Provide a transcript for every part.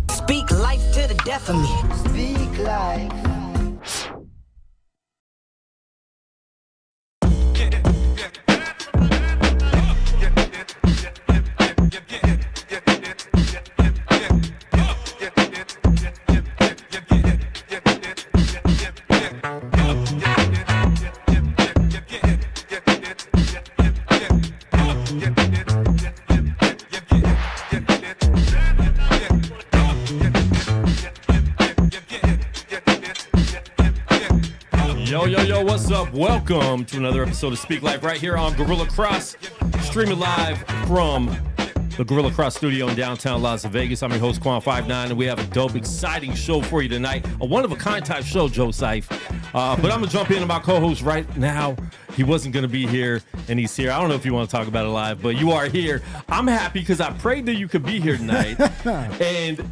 Speak life to the death of me. Speak life. Yo, what's up? Welcome to another episode of Speak Life right here on Gorilla Cross, streaming live from the Gorilla Cross studio in downtown Las Vegas. I'm your host, Quan59, and we have a dope, exciting show for you tonight. A one-of-a-kind type show, Joe Seif. But I'm going to jump into my co-host right now. He wasn't going to be here, and he's here. I don't know if you want to talk about it live, but you are here. I'm happy because I prayed that you could be here tonight. And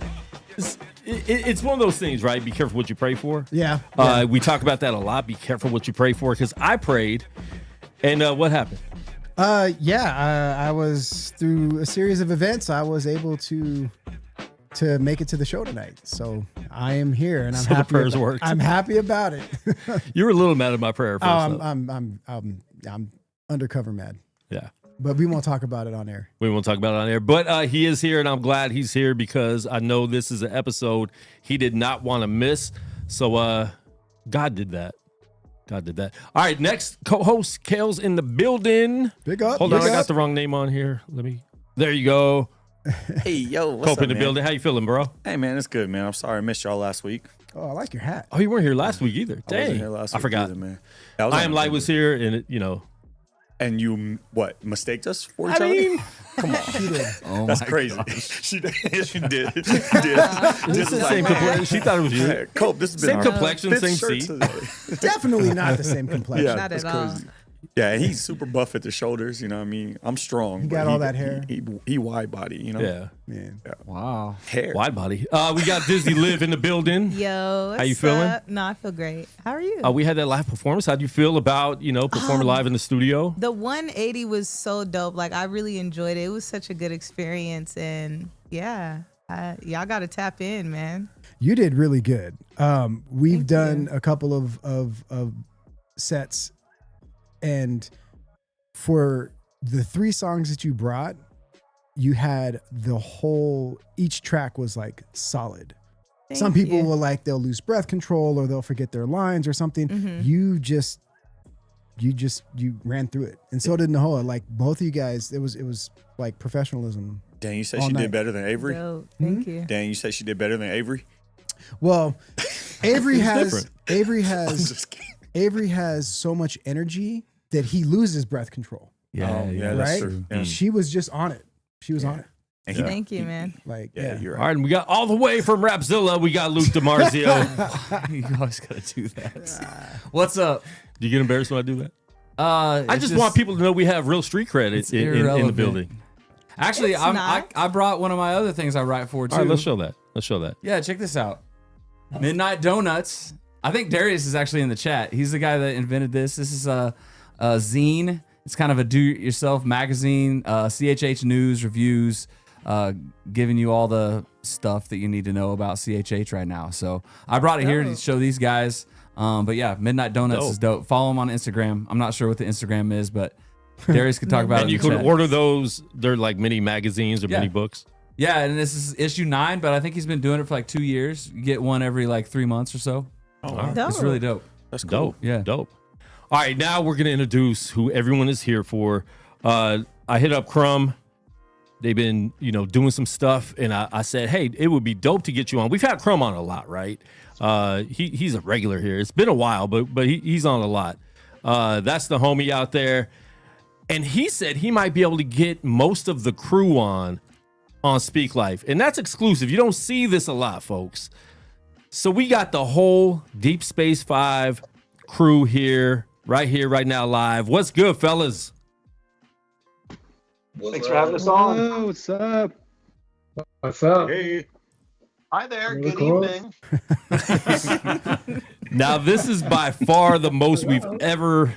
it's one of those things, right? Be careful what you pray for. Yeah. We talk about that a lot. Be careful what you pray for, because I prayed, and what happened? I was through a series of events. I was able to make it to the show tonight, so I am here, and I'm So the happy. prayers worked. I'm happy about it. You were a little mad at my prayer. I'm undercover mad. Yeah. But we won't talk about it on air. We won't talk about it on air, but he is here, and I'm glad he's here because I know this is an episode he did not want to miss. So God did that. God did that. All right, next co-host, Kale's in the building. Big up. Hold on, big I got up. the wrong name on here. There you go. Hey, yo, what's Cope up, in the man? building. How you feeling, bro? Hey, man, it's good, man. I'm sorry I missed y'all last week. Oh, I like your hat. Oh, you weren't here last week either. I Dang, wasn't here last I week forgot. either, man. I Am Light was here, and it. And you, what, mistaked us for each I other? mean, Come on. She did. Oh, that's crazy. She did. She did. this is the same complexion. She thought it was you. Hey, Cope, this has been Same our complexion, fifth same shirt seat. today. Definitely not the same complexion. Yeah, Not that's at all. crazy. Yeah, and he's super buff at the shoulders, you know what I mean? I'm strong. He but got all that hair. He wide body, you know? Yeah, Man. Wow. Hair. wide body. We got Dizzy Liv in the building. Yo, How you what's feeling? up? No, I feel great. How are you? We had that live performance. How do you feel about performing live in the studio? The 180 was so dope. Like, I really enjoyed it. It was such a good experience, and yeah, y'all got to tap in, man. You did really good. We've Thank done you. a couple of sets, and for the 3 songs that you brought, you had each track was like solid. Some Thank people you. will they'll lose breath control or they'll forget their lines or something. Mhm. You ran through it, and so did Nahoa. Like both of you guys, it was like professionalism. Dan, you said All she night. did better than Avery? Dope. Thank you. Dan, you said she did better than Avery? Well, Avery different. Avery has so much energy that he loses breath control. Yeah, Right? that's true. Yeah. She was just on it. She was on it. And Thank you, man. Like, Yeah, you're All right. right, and we got all the way from Rapzilla. We got Luke DiMarzio. You always gotta do that. What's up? Do you get embarrassed when I do that? I It's just want people to know we have real street cred it's in the irrelevant. building. Actually, It's I not. brought one of my other things I write for too. All right, let's show that. Let's show that. Yeah, check this out. Midnight Donuts. I think Darius is actually in the chat. He's the guy that invented this. This is a zine. It's kind of a do-it-yourself magazine. CHH news, reviews, giving you all the stuff that you need to know about CHH right now. So I brought it here to show these guys. But yeah, Midnight Donuts is dope. Follow them on Instagram. I'm not sure what the Instagram is, but Darius could talk about it. And you in the can chat. order those. They're like mini magazines or mini books. Yeah, and this is issue 9, but I think he's been doing it for like 2 years. You get one every like 3 months or so. Oh, wow. Dope. It's really dope. That's cool. Dope. Yeah. Dope. All right, now we're going to introduce who everyone is here for. I hit up Crumb. They've been, doing some stuff, and I said, hey, it would be dope to get you on. We've had Crumb on a lot, right? He's a regular here. It's been a while, but he's on a lot. That's the homie out there. And he said he might be able to get most of the crew on Speak Life. And that's exclusive. You don't see this a lot, folks. So we got the whole Deep Space 5 crew here, right now, live. What's good, fellas? Thanks for having us on. Hello, what's up? What's up? Hey. Hi there. Really Good cool. evening. Now, this is by far the most we've ever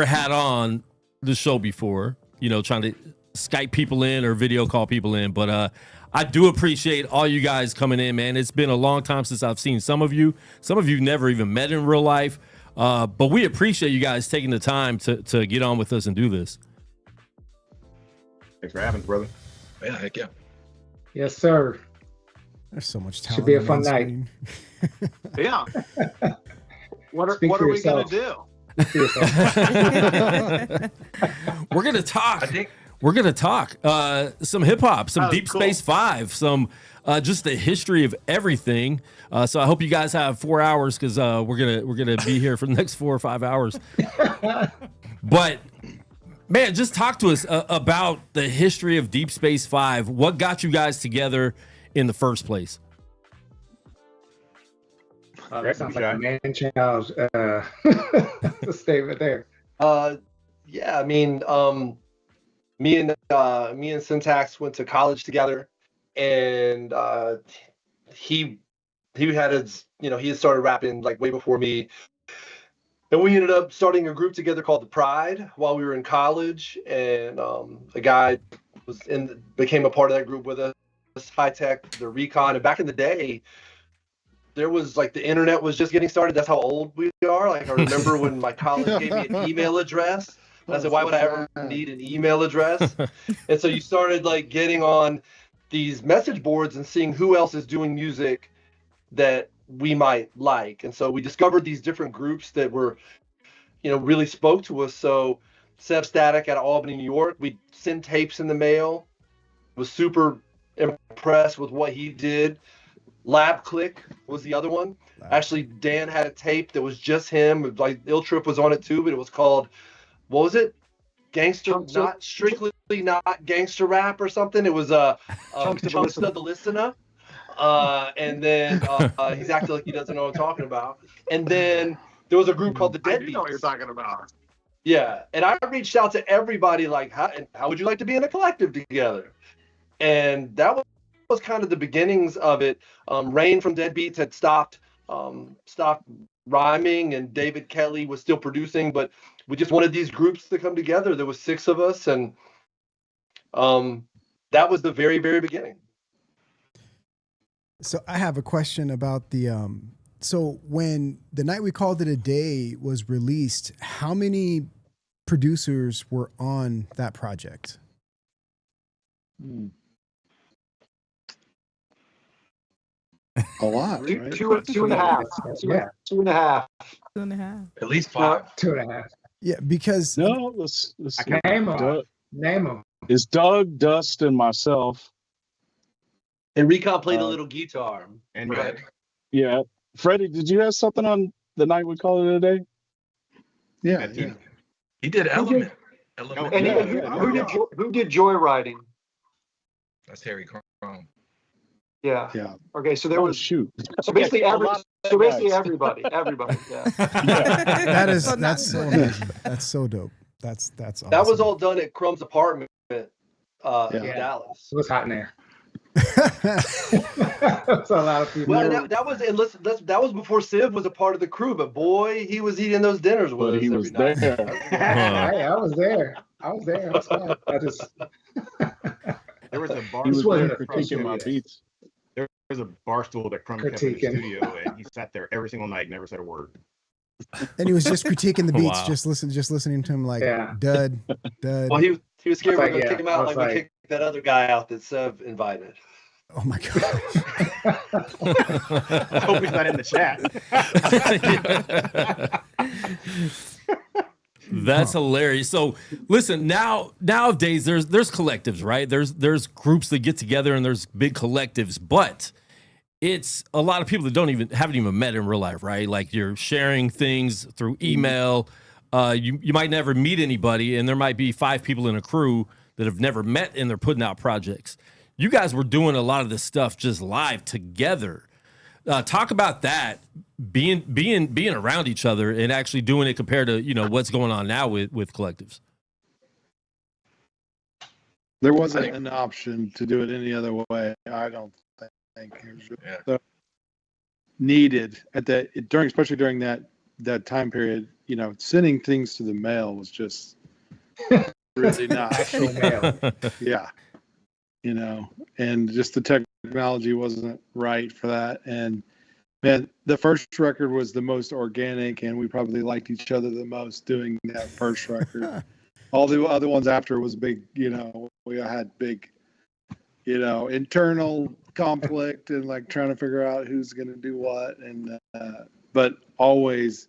had on the show before, trying to Skype people in or video call people in. But I do appreciate all you guys coming in, man. It's been a long time since I've seen some of you. Some of you never even met in real life. But we appreciate you guys taking the time to get on with us and do this. Thanks for having us, brother. Yeah, heck yeah. Yes, sir. There's so much talent. Should be a on fun that night. screen. Yeah. What Speak are for we going to yourself. do? We're gonna talk. I think We're gonna talk some hip hop, some Oh, Deep cool. Space 5, some just the history of everything. So I hope you guys have 4 hours because we're gonna be here for the next 4 or 5 hours. But man, just talk to us about the history of Deep Space 5. What got you guys together in the first place? that sounds like a man child statement there. Yeah, I mean, me and Syntax went to college together, and he had his, he had started rapping like way before me, and we ended up starting a group together called The Pride while we were in college, and a guy became a part of that group with us, High Tech, the Recon, and back in the day, there was like the internet was just getting started. That's how old we are. Like I remember when my college gave me an email address. I said, why would I ever need an email address? And so you started like getting on these message boards and seeing who else is doing music that we might like. And so we discovered these different groups that were, really spoke to us. So Seb Static out of Albany, New York, we'd send tapes in the mail. Was super impressed with what he did. Lab Click was the other one. Actually, Dan had a tape that was just him. Like Ill Trip was on it too, but it was called, what was it? Not strictly not gangster rap or something. It was Chunks of the Listener. And then he's acting like he doesn't know what I'm talking about. And then there was a group called the Deadbeats. I do know what you're talking about. Yeah, and I reached out to everybody like, how would you like to be in a collective together? And that was kind of the beginnings of it. Rain from Deadbeats had stopped rhyming, and David Kelly was still producing, but we just wanted these groups to come together. There was 6 of us, and that was the very, very beginning. So I have a question about the so when The Night We Called It a Day was released, how many producers were on that project? A lot, right? Two and a half. Yeah. 2.5. 2.5. At least 5. 2.5. Yeah, because No, let's I can name them. Name them. It's Doug, Dust, and myself. And Recon played a little guitar. And Right. Red. Yeah. Freddie, did you have something on the night we called it a day? Yeah, yeah. He did Element. Element. And who did Joyriding? That's Harry Chrome. Yeah. Yeah. Okay, so there was shoot. so basically Okay, a lot of guys. everybody. Yeah. That's so amazing. That's so dope. That's awesome. That was all done at Crumb's apartment in Dallas. It was hot in there. That's a lot of people. Well, that was and listen, that was before Civ was a part of the crew, but boy, he was eating those dinners with us. He was every night. there. Hey, I was there. That's fine. I just There was a bar. He was wasn't there a critiquing my beats. There was a bar stool that Crumb kept in the Critiquing. studio, and he sat there every single night, never said a word. And he was just critiquing the beats, Wow. just listening to him like Yeah. dud. Well, he was scared we were Like, gonna yeah, kick him I out was like we like- kicked that other guy out that Sev invited. Oh my gosh. I hope he's not in the chat. That's hilarious. So listen, nowadays there's collectives, right? There's groups that get together and there's big collectives, but it's a lot of people that haven't even met in real life, right? Like you're sharing things through email. You might never meet anybody, and there might be 5 people in a crew that have never met and they're putting out projects. You guys were doing a lot of this stuff just live together. Talk about that, being around each other and actually doing it compared to, what's going on now with collectives. There wasn't an option to do it any other way. I don't think it was so needed especially during that time period. Sending things to the mail was just really not. actual mail. Yeah. And just the technology wasn't right for that. And man, the first record was the most organic, and we probably liked each other the most doing that first record. All the other ones after was big, we had big, internal conflict and like trying to figure out who's going to do what. And, but always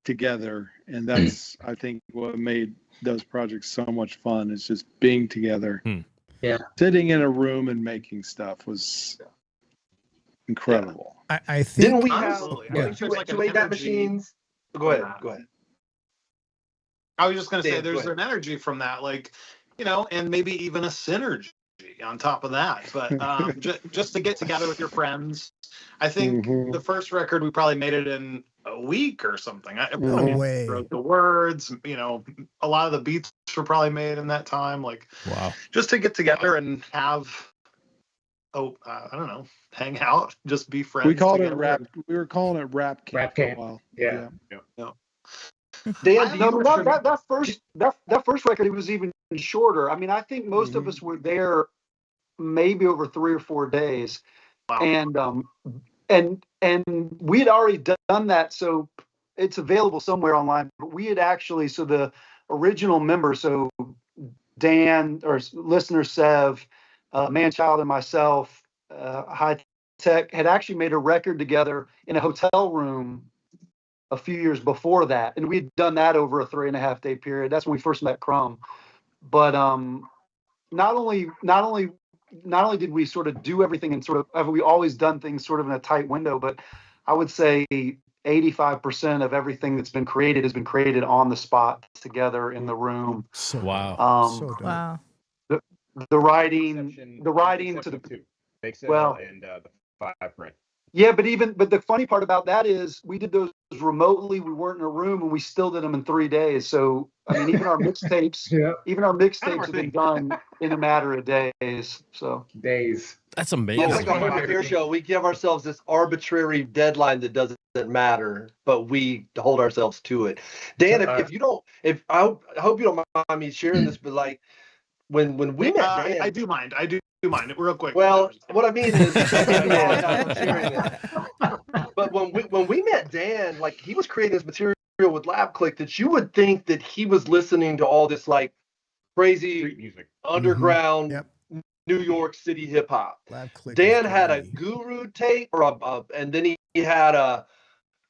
together. And that's, I think, what made those projects so much fun. It's just being together. Yeah. Sitting in a room and making stuff was incredible. I think Didn't we have Absolutely. I Yeah. think there's like an 2-8 energy- machines? Go ahead. I was just going to say Dan, go there's ahead. an energy from that, and maybe even a synergy on top of that. But just to get together with your friends, I think Mhm. the first record we probably made it in a week or something. I No mean, way. wrote the words, a lot of the beats were probably made in that time. Like Wow. just to get together and have, I don't know, hang out, just be friends. We called it together. rap. We were calling it rap camp. Rap for a camp. while. Yeah. Dan, do No, you but that first record, it was even shorter. I mean, I think most of us were there maybe over 3 or 4 days. Wow. And we had already done that, so it's available somewhere online. But we had actually, so the original members, so Dan or listener Sev, Manchild, and myself, High Tech, had actually made a record together in a hotel room a few years before that, and we'd done that over a 3.5 day period. That's when we first met Crumb. But not only did we sort of do everything and sort of have we always done things sort of in a tight window, but I would say 85% of everything that's been created has been created on the spot together in the room. so Wow. so dope. Wow. The writing to the Big well- and the 5 print. yeah, but the funny part about that is we did those remotely. We weren't in a room, and we still did them in 3 days. So I mean, even our mixtapes have been done in a matter of days. So days. That's It's amazing. like a Harvey Fair show. We give ourselves this arbitrary deadline that doesn't matter, but we hold ourselves to it. Dan, I hope you don't mind me sharing this, but like when we met Dan, I do mind. I do mind it real quick. well, what I mean is, but when we met Dan, like he was creating this material with Lab Click that you would think that he was listening to all this like crazy Street music. underground Yep. New York City hip hop. Lab Click Dan was had a crazy. Guru tape and then he had a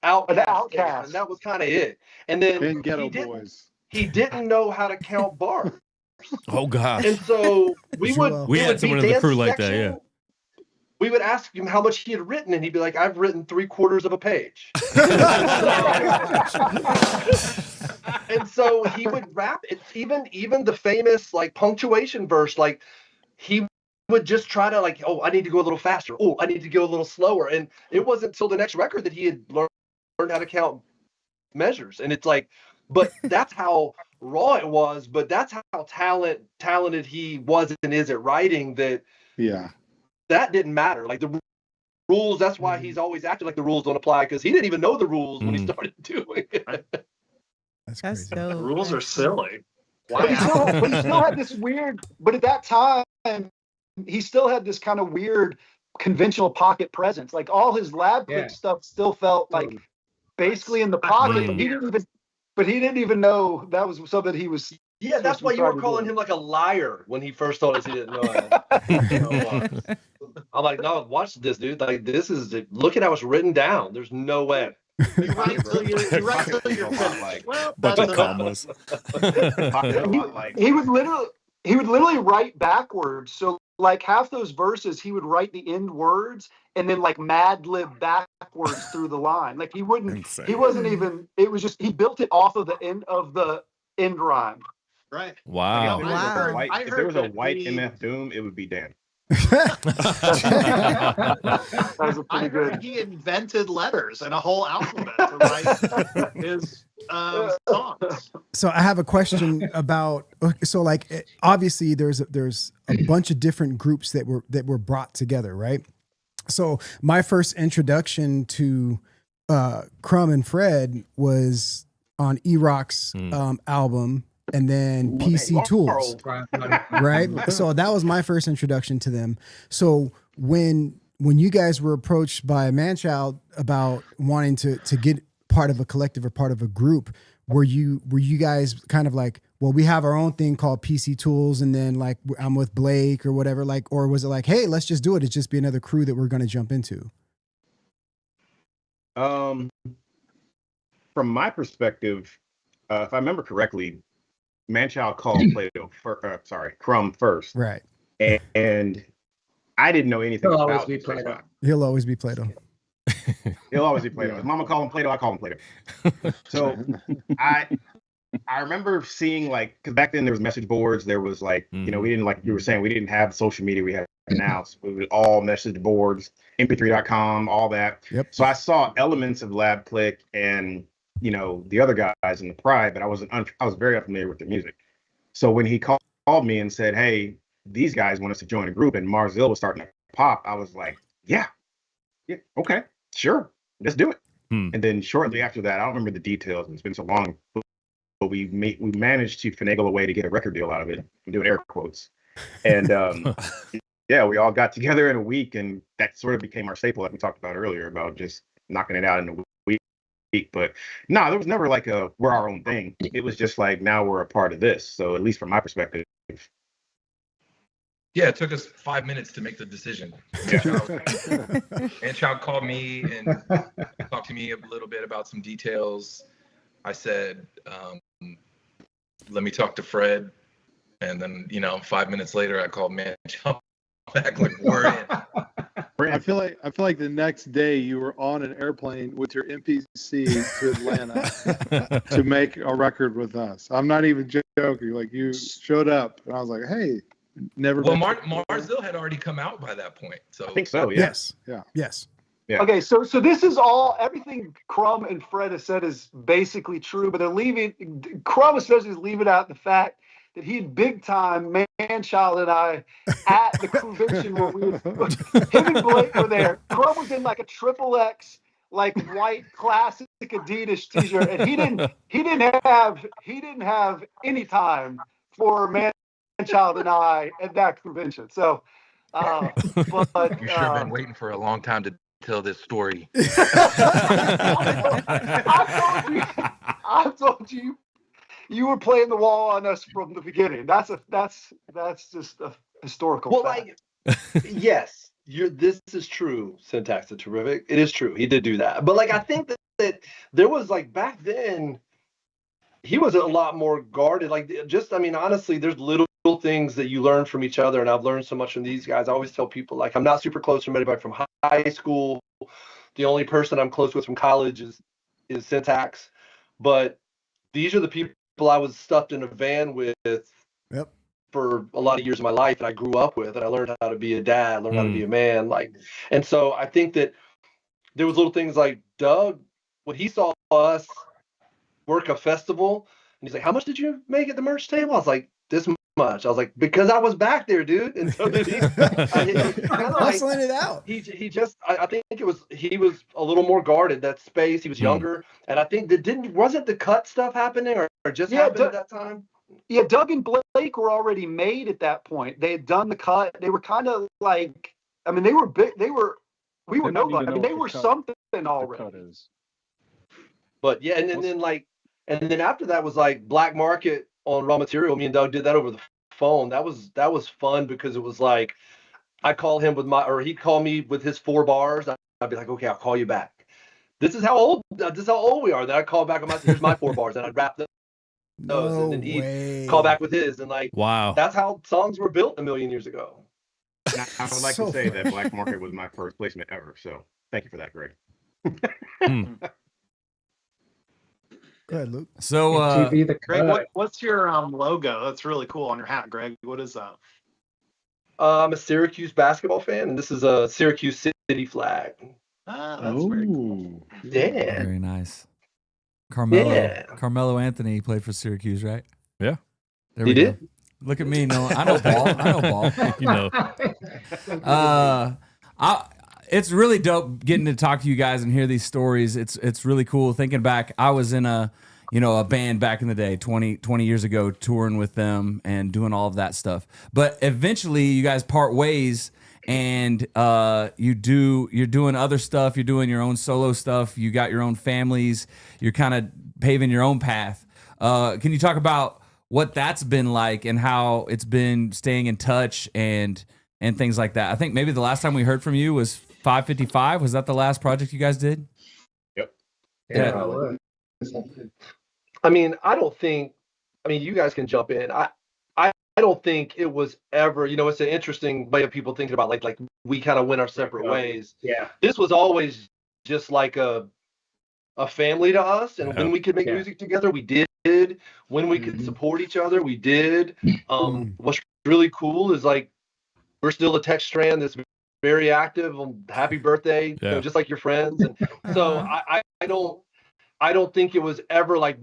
Outkast tape, and that was kind of it. And then And Ghetto Boys. he didn't know how to count bars. Oh gosh. And so we Joel. would We it had would be someone in the Dan's crew like that, section. we would ask him how much he had written, and he'd be like, "I've written 3/4 of a page." And so he would rap it. Even the famous like punctuation verse, like he would just try to like, oh, I need to go a little faster. Oh, I need to go a little slower. And it wasn't until the next record that he had learned how to count measures. And it's like, but that's how raw it was. But that's how talented he was and is at writing. That didn't matter. Like the rules. That's why he's always acted like the rules don't apply, because he didn't even know the rules when he started doing it. That's crazy. dope. The rules are silly. But he still had this weird, but at that time, he still had this kind of weird conventional pocket presence. Like all his lab click stuff still felt like basically in the pocket, but he didn't even know that was something he was. Yeah, that's why you were calling him like a liar when he first told us he didn't know it. I'm like, no, watch this, dude. Like, look at how it's written down. There's no way. You write till you're finished. Well, Bunch of commas. He would literally write backwards. So like half those verses, he would write the end words and then like Mad Lib backwards through the line. Like he wasn't even. It was just he built it off of the end rhyme. Right. Wow. If there was a white MF Doom, it would be Dan. I heard he invented letters and a whole alphabet to write his songs. So I have a question about. So like obviously there's a bunch of different groups that were brought together, right? So my first introduction to Crumb and Fred was on E-Rock's album. And then PC Tools, right? So that was my first introduction to them. So when you guys were approached by Manchild about wanting to get part of a collective or part of a group, were you guys kind of like, well, we have our own thing called PC Tools, and then like I'm with Blake or whatever, like, or was it like, hey, let's just do it? It's just be another crew that we're going to jump into. From my perspective, if I remember correctly, Manchild called Crumb first. Right. And I didn't know anything about Play-Doh. He'll always be Play-Doh. He'll always be Play-Doh. His mama called him Play-Doh, I call him Play-Doh. So I remember seeing like, because back then there was message boards, there was like, you know, we didn't, like you were saying, we didn't have social media we have now. So it was all message boards, mp3.com, all that. Yep. So I saw elements of Lab Click and, you know, the other guys in the Pride, but I was very unfamiliar with the music. So when he called me and said, hey, these guys want us to join a group, and Marzil was starting to pop, I was like, yeah, okay, sure, let's do it. And then shortly after that, I don't remember the details, it's been so long, but we managed to finagle a way to get a record deal out of it. I'm doing air quotes. And yeah, we all got together in a week, and that sort of became our staple, like we talked about earlier, about just knocking it out in a week. But no, there was never like we're our own thing. It was just like, now we're a part of this. So at least from my perspective. Yeah, it took us 5 minutes to make the decision. Manchild called me and talked to me a little bit about some details. I said, let me talk to Fred. And then, 5 minutes later, I called Manchild back like, we're in. I feel like the next day you were on an airplane with your MPC to Atlanta to make a record with us. I'm not even joking. Like, you showed up and I was like, hey, never. Well, Marzil had already come out by that point. So I think so. Yeah. Yes. Yeah. Yes. Yeah. Okay, so this is everything Crumb and Fred has said is basically true, but they're Crumb especially is leaving out the fact that he had big time Manchild and I at the convention where him and Blake were there. Crumb was in like a XXX, like white classic Adidas t-shirt, and he didn't have any time for Manchild and I at that convention. So, but you should have been waiting for a long time to tell this story. I told you. You were playing the wall on us from the beginning. That's just a historical fact. Yes, this is true. Syntax is terrific. It is true. He did do that. But like, I think that there was like back then, he was a lot more guarded. Like, honestly, there's little things that you learn from each other, and I've learned so much from these guys. I always tell people, like, I'm not super close from anybody from high school. The only person I'm close with from college is Syntax, but these are the people I was stuffed in a van with for a lot of years of my life, and I grew up with, and I learned how to be a dad, learned how to be a man. Like, and so I think that there was little things like Doug, when he saw us work a festival, and he's like, "How much did you make at the merch table?" I was like, "This much." I was like, "Because I was back there, dude." And so then hustling it out. He just, I think he was a little more guarded. That space, he was younger, and I think that wasn't the cut stuff happening or just happened at that time. Yeah, Doug and Blake were already made at that point. They had done the cut. They were kind of like, I mean, they were big. We were nobody. I mean, they were something already. But yeah, and then after that was like Black Market on Raw Material. Me and Doug did that over the phone. That was fun because it was like, I call him he'd call me with his 4 bars. I'd be like, okay, I'll call you back. This is how old we are. Then I'd call back on here's my 4 bars, and I'd rap those, and then he'd call back with his, and like, wow, that's how songs were built a million years ago. I would like to say that Black Market was my first placement ever. So thank you for that, Greg. Go ahead, Luke. So, Greg, what's your logo? That's really cool on your hat, Greg. What is that? I'm a Syracuse basketball fan, and this is a Syracuse City flag. Ah, that's very cool. Yeah. Very nice. Carmelo Anthony played for Syracuse, right? Yeah. There we go. Look at me. No, I know ball. I know ball. It's really dope getting to talk to you guys and hear these stories. It's really cool. Thinking back, I was in a band back in the day, 20 years ago, touring with them and doing all of that stuff. But eventually you guys part ways, and you're doing other stuff. You're doing your own solo stuff. You got your own families. You're kind of paving your own path. Can you talk about what that's been like and how it's been staying in touch and things like that? I think maybe the last time we heard from you was 555. Was that the last project you guys did? Yep. Yeah. I mean, you guys can jump in. I don't think it was ever, it's an interesting way of people thinking about like we kind of went our separate ways. Yeah. This was always just like a family to us. And when we could make music together, we did. When we could support each other, we did. What's really cool is like, we're still a text strand that's very active. Happy birthday, just like your friends. And so I don't think it was ever like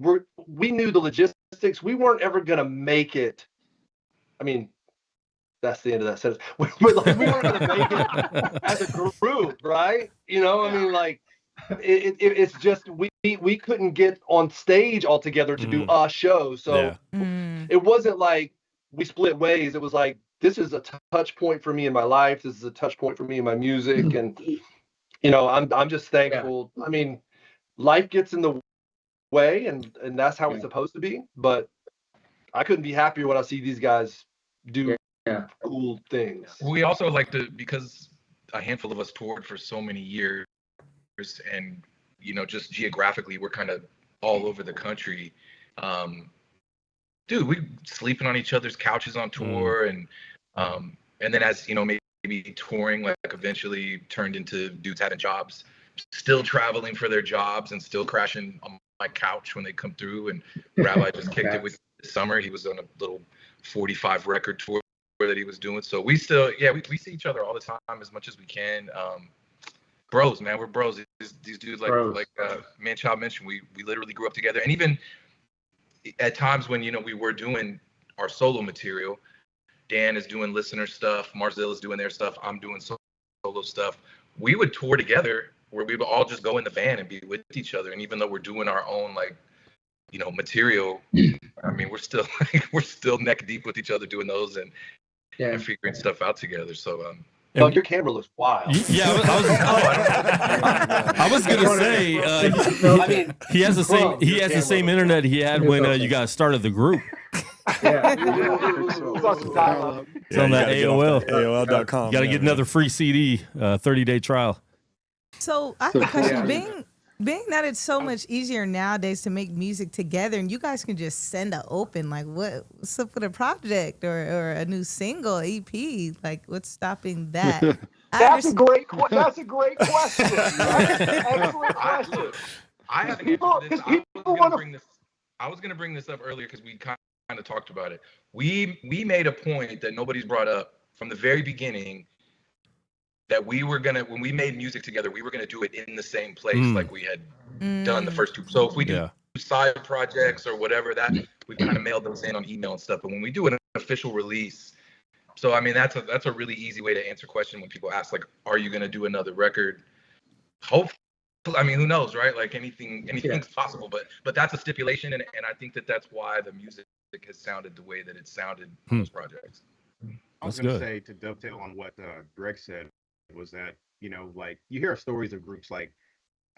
we knew the logistics. We weren't ever gonna make it. I mean, that's the end of that sentence. We weren't gonna make it as a group, right? I mean, like it's just we couldn't get on stage all together to do a show. So it wasn't like we split ways. It was like, this is a touch point for me in my life. This is a touch point for me in my music. And, I'm just thankful. I mean, life gets in the way, and that's how it's supposed to be. But I couldn't be happier when I see these guys do cool things. We also like because a handful of us toured for so many years, and, just geographically, we're kind of all over the country. Dude, we sleeping on each other's couches on tour, and then as maybe touring like eventually turned into dudes having jobs, still traveling for their jobs and still crashing on my couch when they come through. And Rabbi just kicked it with this summer. He was on a little 45 record tour that he was doing. So we still, we see each other all the time as much as we can. Bros, man, we're bros. These dudes, like Manchild mentioned, we literally grew up together. And even at times when we were doing our solo material, Dan is doing listener stuff, Marzell is doing their stuff, I'm doing solo stuff, we would tour together where we would all just go in the van and be with each other. And even though we're doing our own material, I mean, we're still neck deep with each other doing those and figuring stuff out together. So Doug, your camera looks wild. Yeah, I was gonna say. He has the same internet he had when you guys started the group. It's on that AOL. AOL.com. You got to get another free CD, 30-day trial. So I have a question. Being that it's so much easier nowadays to make music together, and you guys can just send a open, like what's up with a project or a new single EP? Like what's stopping that? That's a great question. That's an excellent question. I haven't People- answered this. I was gonna bring this up earlier because we kind of talked about it. We made a point that nobody's brought up from the very beginning that we were gonna, when we made music together, we were gonna do it in the same place like we had done the first two. So if we do side projects or whatever, that we kind of mailed those in on email and stuff. But when we do an official release, so I mean that's a really easy way to answer question when people ask like, are you gonna do another record? Hopefully. I mean, who knows, right? Like anything's possible, but that's a stipulation, and I think that's why the music has sounded the way that it sounded on those projects. I was going to say, to dovetail on what Greg said, was that, you know, like you hear stories of groups like,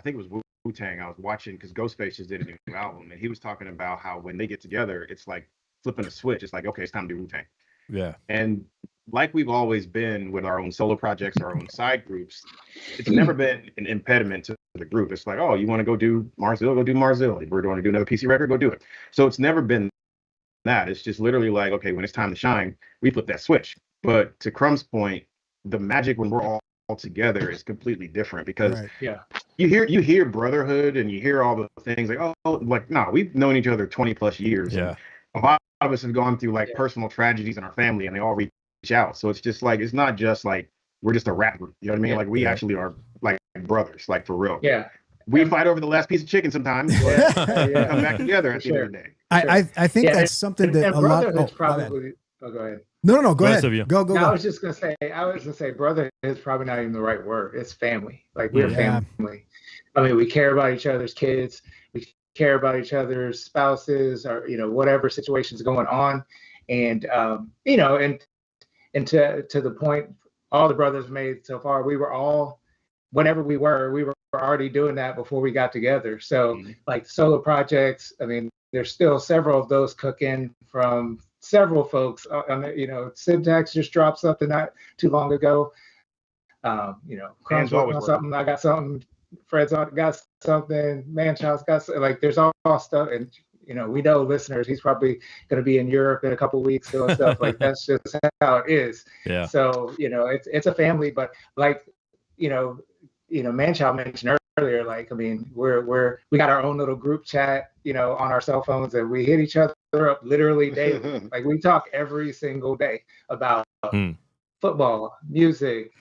I think it was Wu-Tang I was watching, because Ghostface just did a new album, and he was talking about how when they get together, it's like flipping a switch. It's like, okay, it's time to do Wu-Tang. Yeah. And like we've always been with our own solo projects, our own side groups, it's never been an impediment to the group. It's like, oh, you want to go do Marzil, go do Marzil. We're going to do another PC record, go do it. So it's never been that. It's just literally like, okay, when it's time to shine, we flip that switch. But to Crumb's point, the magic when we're all together is completely different, because you hear brotherhood and you hear all the things like, oh, like, no, we've known each other 20 plus years. Yeah. A lot of us have gone through like personal tragedies in our family, and they all reach out. So it's just like, it's not just like we're just a rap group. You know what I mean? Like we actually are like brothers, like for real. Yeah. We fight over the last piece of chicken sometimes, but we come back together at the end of the day. I think that's something that and a lot. brotherhood's Oh, probably. Oh, go ahead. No. Go ahead. Go. No, I was just gonna say, brother is probably not even the right word. It's family. Like we're family. I mean, we care about each other's kids. We care about each other's spouses, or whatever situation's going on, and and to the point all the brothers made so far, we were all, whenever we were already doing that before we got together. So like solo projects, I mean, there's still several of those cooking from several folks. Syntax just dropped something not too long ago. Crumb's working on something. I got something. Fred's got something. Manchild's got something. Like there's all stuff, and we know listeners. He's probably going to be in Europe in a couple of weeks doing stuff. Like that's just how it is. Yeah. So it's a family, but like Manchild mentioned earlier, like, I mean, we got our own little group chat, on our cell phones, and we hit each other up literally daily. Like we talk every single day about football, music,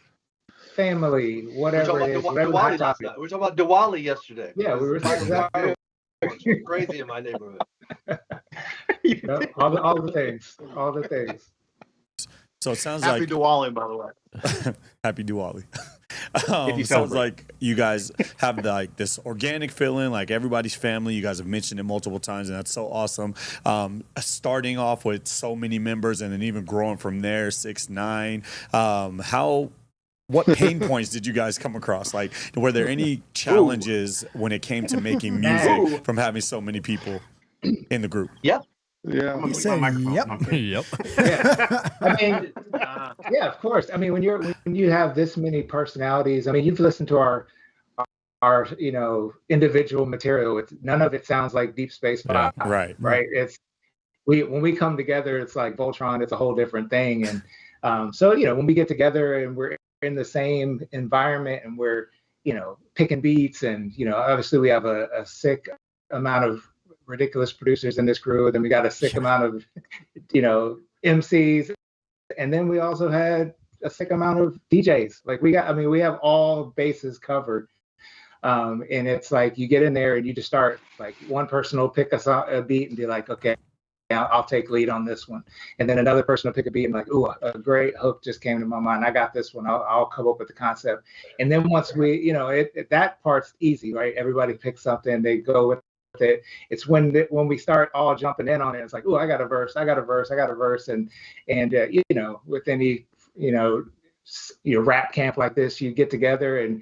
family, whatever it is. We were talking about Diwali yesterday. Yeah, we were talking about it's crazy in my neighborhood. all the things. So it sounds Happy like Diwali, by the way. Happy Diwali. you Sounds celebrate. like you guys have like this organic feeling, like everybody's family. You guys have mentioned it multiple times, and that's so awesome. Starting off with so many members, and then even growing from there, 6, 9. What pain points did you guys come across? Like, were there any challenges when it came to making music from having so many people in the group? Yeah. Yeah. You said, yep. Yep. Yeah. I mean, yeah, of course. I mean, when you have this many personalities, I mean, you've listened to our individual material. None of it sounds like Deep Space Five, right. It's when we come together, it's like Voltron. It's a whole different thing. And so when we get together and we're in the same environment and we're picking beats, and obviously we have a sick amount of ridiculous producers in this crew, and then we got a sick amount of MCs, and then we also had a sick amount of DJs. Like we have all bases covered, and it's like you get in there and you just start, like, one person will pick a beat and be like, okay, I'll take lead on this one, and then another person will pick a beat and like, ooh, a great hook just came to my mind. I got this one. I'll come up with the concept, and then once we, that part's easy, right? Everybody picks something, they go with it. It's when we start all jumping in on it, it's like, oh, I got a verse, and with any rap camp like this, you get together and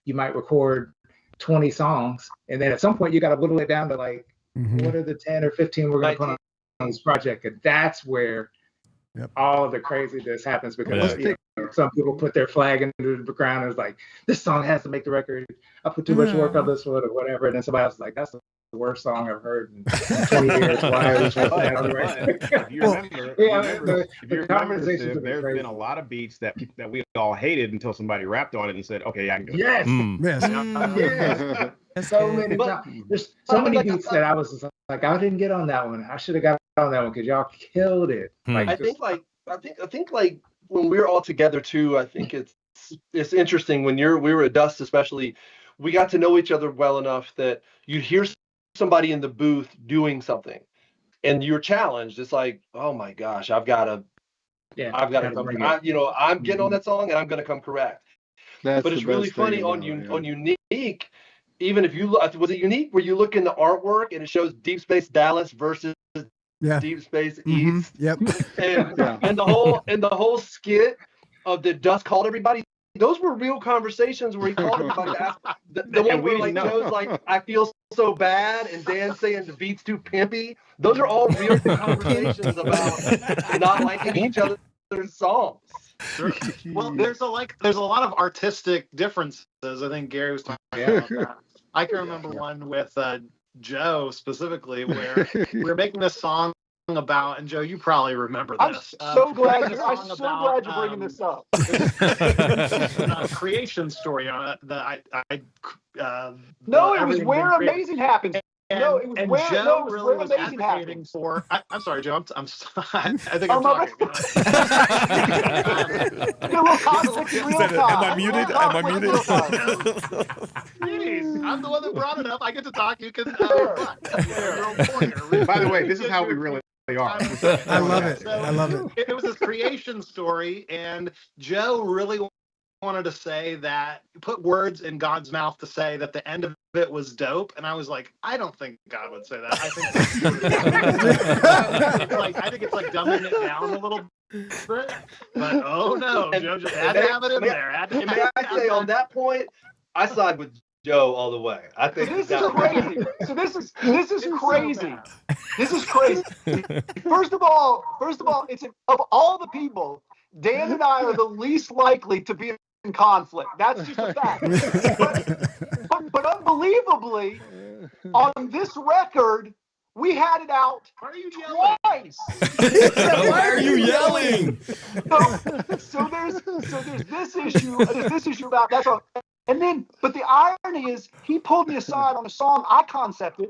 you might record 20 songs, and then at some point you got to whittle it down to like, what are the 10 or 15 we're going to put on this project? And that's where all the craziness happens because some people put their flag into the ground and it's like, this song has to make the record. I put too much work on this one or whatever. And then somebody else is like, that's the worst song I've heard in 20 years. Why are we changing that on the record? If you remember, there's been a lot of beats that we all hated until somebody rapped on it and said, okay, I can do it. Yes. So many times. There's so many beats that I was just like, I didn't get on that one. I should have got on that one because y'all killed it. I think when we're all together too, I think it's interesting when we were at Dust especially, we got to know each other well enough that you'd hear somebody in the booth doing something and you're challenged. It's like, oh my gosh, I've got to I'm getting on that song and I'm going to come correct. But it's really funny on Unique. Even if you look, was it Unique where you look in the artwork and it shows Deep Space Dallas versus Deep Space East? Yep. And the whole skit of the Dust called everybody. Those were real conversations where he called everybody to ask. The one where like Joe's like, I feel so bad, and Dan's saying the beat's too pimpy. Those are all real conversations about not liking each other's songs. Well, there's a lot of artistic differences. I think Gary was talking about that. I can remember one with Joe specifically where we were making this song about, and Joe, you probably remember this. I'm so glad you're bringing this up. Creation story. No, it was Where Amazing Happens. No, it was where Joe really was Amazing advocating Happens. for. I'm sorry, Joe. I think I'm talking. Am I muted? Jeez, I'm the one that brought it up. I get to talk. You can. By the way, this is how we really are. I love it. So, I love it. It was this creation story, and Joe really wanted to say that, put words in God's mouth to say that the end of it was dope, and I was like, I don't think God would say that. I think it's like dumbing it down a little bit. But oh no, Joe just had to have it in there. May I say on that point, I side with Joe all the way. I think this is crazy. So this is crazy. This is crazy. First of all, it's of all the people, Dan and I are the least likely to be in conflict. That's just a fact. But unbelievably, on this record, we had it out twice. Why are you yelling? So there's this issue. There's this issue about that's all. And then, but the irony is, he pulled me aside on a song I concepted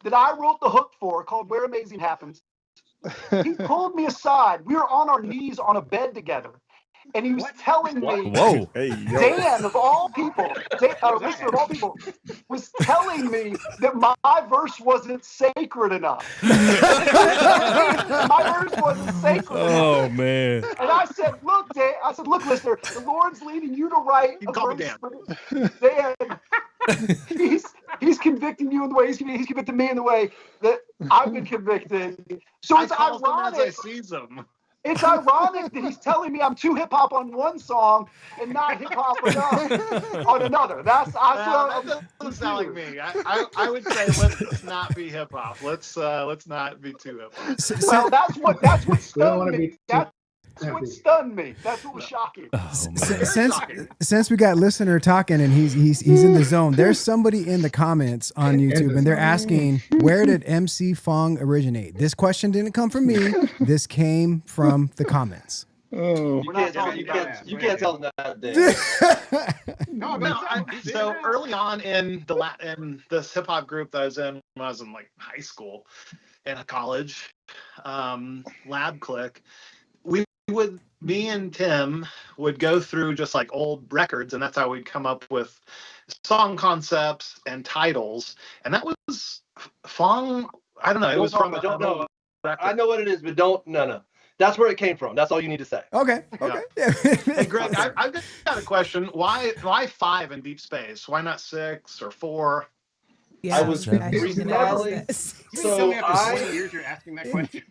that I wrote the hook for, called "Where Amazing Happens." He pulled me aside. We were on our knees on a bed together, and he was telling me, Dan of all people, listener of all people, was telling me that my verse wasn't sacred enough. My verse wasn't sacred enough. Oh man! And I said, look, Dan. I said, look, listener, the Lord's leading you to write a verse. Dan, he's convicting you in the way he's convicting me in the way that I've been convicted. So it's ironic. As I sees them. It's ironic that he's telling me I'm too hip hop on one song and not hip hop enough on another. That doesn't sound like me. I would say let's not be hip hop. Let's not be too hip hop. Well, that's what stunned me. That's what stunned me. That's what was shocking. Since we got listener talking and he's in the zone, there's somebody in the comments on YouTube and they're asking, where did MC Fong originate? This question didn't come from me. This came from the comments. Oh, you can't tell them that. So early on in this hip hop group that I was in when I was in like high school and college, Lab Click, me and Tim would go through just like old records, and that's how we'd come up with song concepts and titles. And that was Fong. I don't know. It was from. I don't know. I know what it is, but no. That's where it came from. That's all you need to say. Okay. Yeah. Hey, Greg, I've got a question. Why 5 in Deep Space? Why not 6 or 4? Yeah, I was freestyle. So after 20 years, you're asking that question.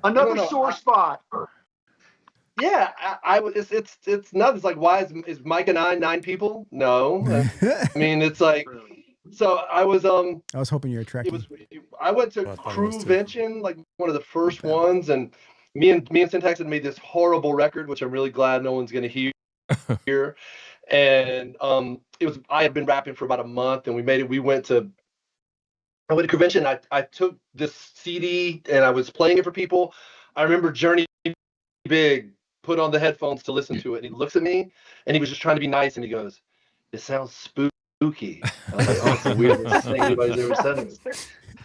Another sore spot. Yeah, I was. It's not. It's like, why is Mike and I 9 people? No, I mean it's like. So I was hoping you were Trekkie. I went to Crewvention, like one of the first ones, and me and Syntax had made this horrible record, which I'm really glad no one's gonna hear. And I had been rapping for about a month, and we made it. I went to convention. I took this CD and I was playing it for people. I remember Journey Big put on the headphones to listen to it, and he looks at me and he was just trying to be nice, and he goes, "It sounds spooky." I was like, "Oh, it's the weirdest thing anybody's ever said to me."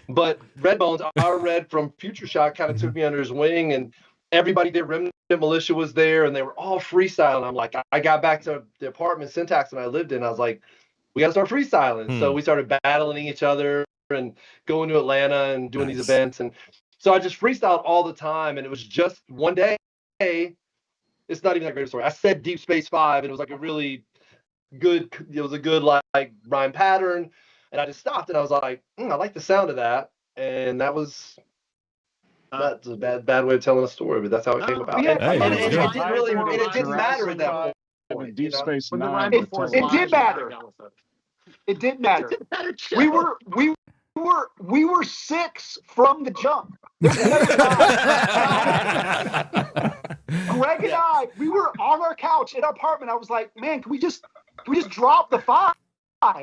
But Redbones, our Red from Future Shock, kind of took me under his wing, and everybody there, Remnant Militia was there, and they were all freestyling. I'm like, I got back to the apartment Syntax that I lived in. I was like, we got to start freestyling. So we started battling each other and going to Atlanta and doing these events. And so I just freestyled all the time. And it was just one day, it's not even that great a story. I said Deep Space 5, and it was like a really good, it was a good like rhyme pattern. And I just stopped and I was like, I like the sound of that. And that's a bad way of telling a story, but that's how it came about. Yeah, and it didn't matter at that point. Deep Space Nine. It did matter. It did matter. We were 6 from the jump. Greg and I, we were on our couch in our apartment. I was like, man, can we just drop the 5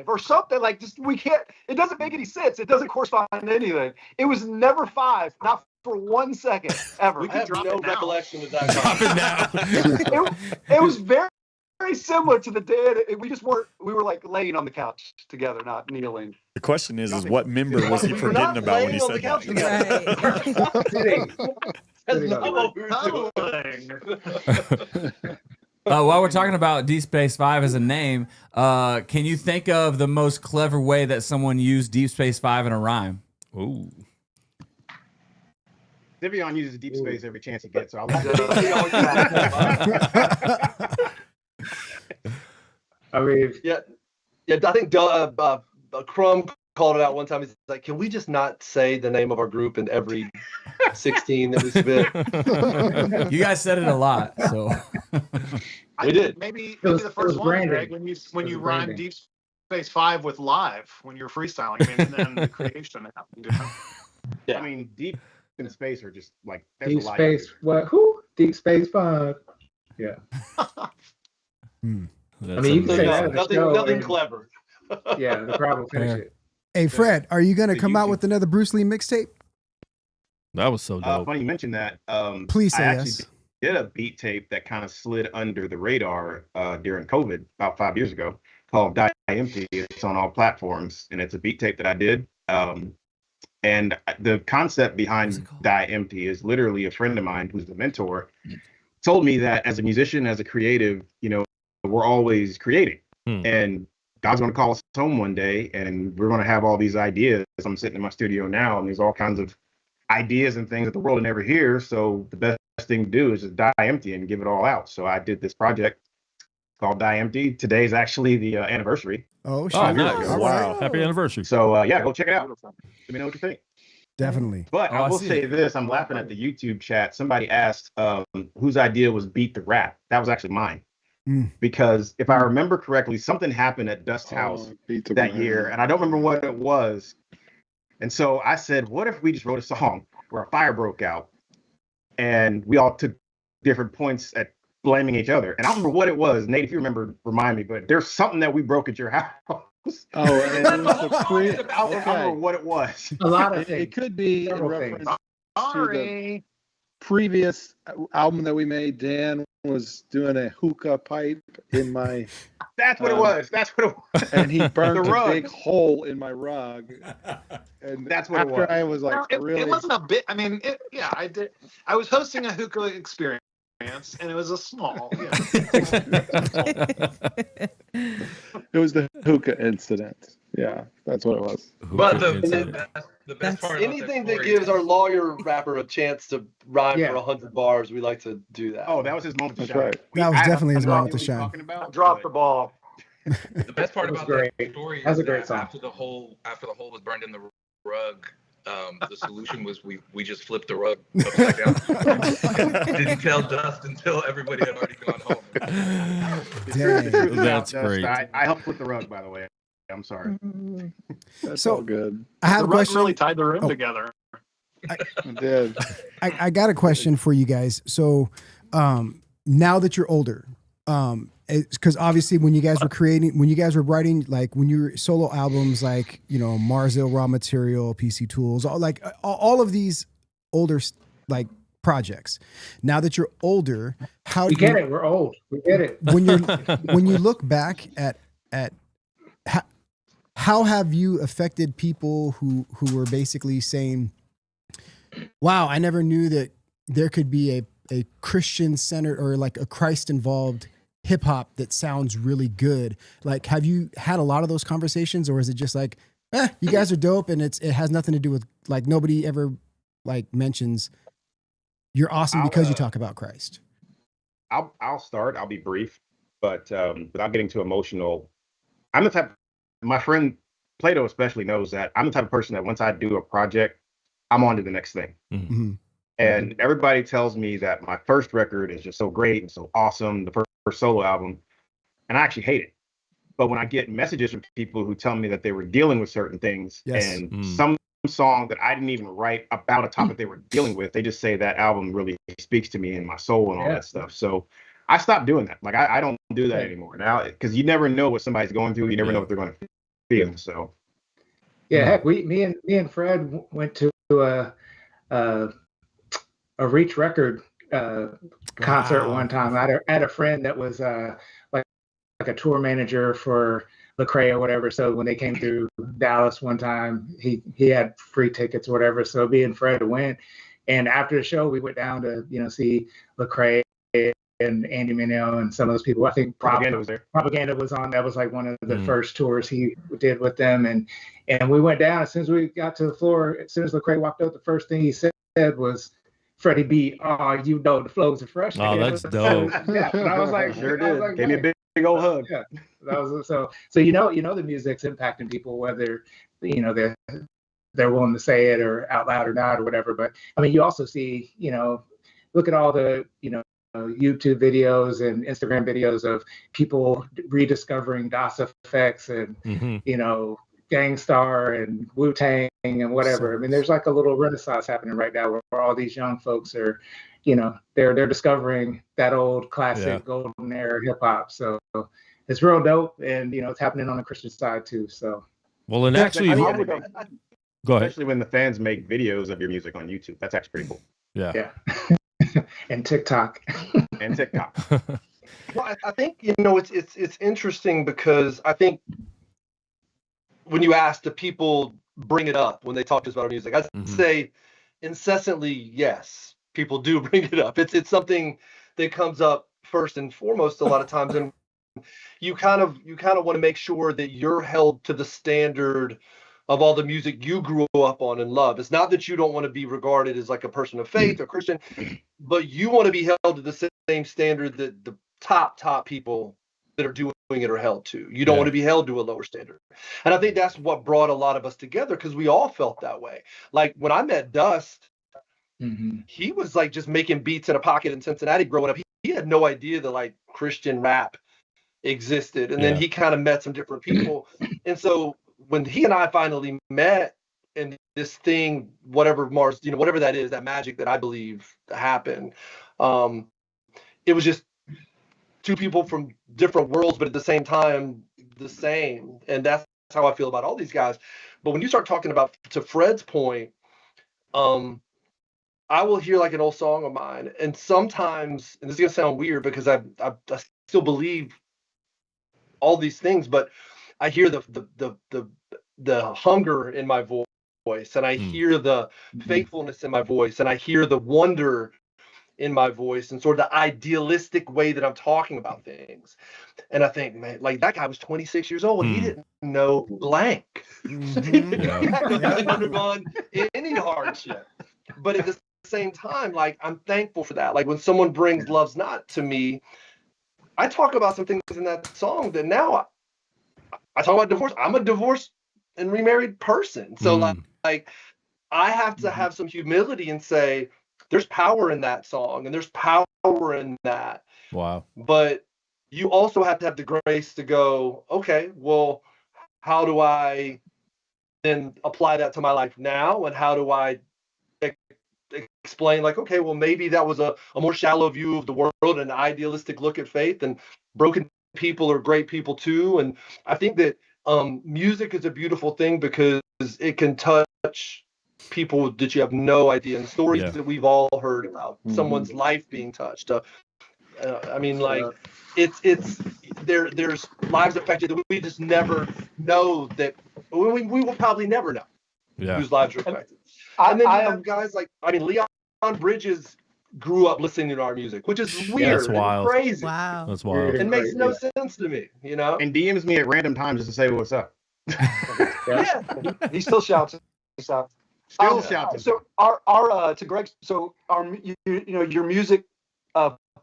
or something? Like, just, we can't. It doesn't make any sense. It doesn't correspond to anything. It was never 5, not for 1 second ever. I have no recollection of that. Drop it now. It was very, very similar to the day. We were like laying on the couch together, not kneeling. The question is what member was he forgetting about when he said that? That's not what we were doing. While we're talking about Deep Space 5 as a name, can you think of the most clever way that someone used Deep Space 5 in a rhyme? Ooh. Vivian uses Deep Space every chance he gets, so I'll I mean, yeah. I think Crumb called it out one time. He's like, "Can we just not say the name of our group in every 16 that we spit?" You guys said it a lot, so we did. Maybe the first one, Greg, when you rhyme Deep Space 5 with live when you're freestyling. I mean, and then the creation happened. Yeah, I mean, Deep in Space are just like Deep Space. What? Who? Deep Space 5. Yeah. I mean, you can say that. Nothing clever. Yeah, the crowd will finish it. Hey, Fred, are you going to come out with another Bruce Lee mixtape? That was so dope. Funny you mentioned that. Please say I actually yes. did a beat tape that kind of slid under the radar during COVID about 5 years ago called Die Empty. It's on all platforms, and it's a beat tape that I did. And the concept behind Die Empty is literally a friend of mine who's the mentor told me that as a musician, as a creative, we're always creating. And God's going to call us home one day, and we're going to have all these ideas. I'm sitting in my studio now, and there's all kinds of ideas and things that the world will never hear. So the best thing to do is just die empty and give it all out. So I did this project called Die Empty. Today's actually the anniversary. Oh, shit. Oh, nice. Wow. Happy anniversary. So yeah, go check it out. Let me know what you think. Definitely. But I will say this, I'm laughing at the YouTube chat. Somebody asked whose idea was Beat the Rap. That was actually mine. Because if I remember correctly, something happened at Dust's house that year, and I don't remember what it was. And so I said, what if we just wrote a song where a fire broke out and we all took different points at blaming each other? And I don't remember what it was. Nate, if you remember, remind me, but there's something that we broke at your house. Oh, and it was the I don't remember what it was. A lot of things. It could be in Several reference things. to the previous album that we made. Dan was doing a hookah pipe in my. That's what it was. That's what it was. And he burned The a rug. big hole in my rug. And that's what it after was. I was like, really. It wasn't a bit. I mean, I did. I was hosting a hookah experience, and it was a small. It was the hookah incident. Yeah, that's what it was. But the best part anything about that gives our lawyer rapper a chance to rhyme for 100 bars, we like to do that. Oh, that was his moment to shine. Right. That was definitely his moment to shine. Drop the ball. The best part about great. that story That's is a great that song. after the hole was burned in the rug, the solution was we just flipped the rug upside down. Didn't tell Dust until everybody had already gone home. Dang. That's great. I helped with the rug, by the way. I'm sorry. That's So- all good. I have The a rug question. really tied the room Oh. together. I did. I got a question for you guys. So now that you're older, because obviously when you guys were writing, like when you were solo albums, like, you know, Marzil, Raw Material, PC Tools, all of these older like projects. Now that you're older, how We get it. We're old. We get it. When you look back at how have you affected people who were basically saying, wow, I never knew that there could be a Christian centered or like a Christ involved hip hop that sounds really good. Like, have you had a lot of those conversations, or is it just like, you guys are dope and it has nothing to do with, like, nobody ever like mentions you're awesome because you talk about Christ? I'll start. I'll be brief, but without getting too emotional, I'm the type. My friend Plato especially knows that I'm the type of person that once I do a project, I'm on to the next thing. Mm-hmm. And everybody tells me that my first record is just so great and so awesome, the first solo album, and I actually hate it. But when I get messages from people who tell me that they were dealing with certain things, and some song that I didn't even write about a topic they were dealing with, they just say that album really speaks to me and my soul and all that stuff. So I stopped doing that. Like, I don't do that anymore now, because you never know what somebody's going through. You never know what they're going to feel. So heck, me and Fred went to a Reach record concert one time. I had a friend that was like a tour manager for Lecrae or whatever. So when they came through Dallas one time, he had free tickets or whatever. So me and Fred went, and after the show, we went down to, you know, see Lecrae and Andy Mineo and some of those people. I think Propaganda was there. Propaganda was on. That was like one of the first tours he did with them, and we went down. As soon as we got to the floor, as soon as Lecrae walked up, the first thing he said was, "Freddie B, you know the flows are fresh." Oh, that's dope. Yeah, and I was like, sure did. Gave me a big old hug. Yeah, that was so you know the music's impacting people, whether, you know, they're willing to say it or out loud or not or whatever. But I mean, you also see, you know, look at all the, you know, YouTube videos and Instagram videos of people rediscovering DOS effects and you know, Gangstar and Wu-Tang and whatever. I mean, there's like a little renaissance happening right now where all these young folks are, you know, they're discovering that old classic golden era hip hop. So it's real dope, and you know, it's happening on the Christian side too. So well, and actually, I go ahead. Especially when the fans make videos of your music on YouTube, that's actually pretty cool. Yeah. And TikTok. And TikTok. Well, I think, you know, it's interesting because I think when you ask, do people bring it up when they talk to us about our music? I'd say incessantly, yes, people do bring it up. It's something that comes up first and foremost a lot of times, and you kind of want to make sure that you're held to the standard of all the music you grew up on and love. It's not that you don't want to be regarded as like a person of faith or Christian, but you want to be held to the same standard that the top people that are doing it are held to. You don't want to be held to a lower standard. And I think that's what brought a lot of us together, because we all felt that way. Like when I met Dust, he was like just making beats in a pocket in Cincinnati growing up. He had no idea that like Christian rap existed. And then he kind of met some different people. And so when he and I finally met, and this thing, whatever Mars, you know, whatever that is, that magic that I believe happened, it was just two people from different worlds, but at the same time, the same. And that's how I feel about all these guys. But when you start talking about, to Fred's point, I will hear like an old song of mine, and sometimes, and this is gonna sound weird because I still believe all these things, but I hear the hunger in my voice, and I hear the faithfulness in my voice, and I hear the wonder in my voice, and sort of the idealistic way that I'm talking about things. And I think, man, like that guy was 26 years old. He didn't know blank. He hadn't undergone any hardship. But at the same time, like, I'm thankful for that. Like when someone brings Love's Not to me, I talk about some things in that song that now I talk about divorce. I'm a divorced and remarried person. So like I have to have some humility and say, there's power in that song and there's power in that. Wow. But you also have to have the grace to go, okay, well, how do I then apply that to my life now? And how do I explain like, okay, well, maybe that was a more shallow view of the world, an idealistic look at faith, and broken people are great people too. And I think that music is a beautiful thing because it can touch people that you have no idea, and stories that we've all heard about someone's life being touched. I mean, like it's there's lives affected that we just never know, that we will probably never know whose lives are affected. And then you have guys like, I mean, Leon Bridges grew up listening to our music, which is weird. That's wild. And crazy. Wow. That's wild. It makes no sense to me, you know? And DMs me at random times just to say what's up. Yeah. He still shouts us out. Still shouts. So our to Greg. So your music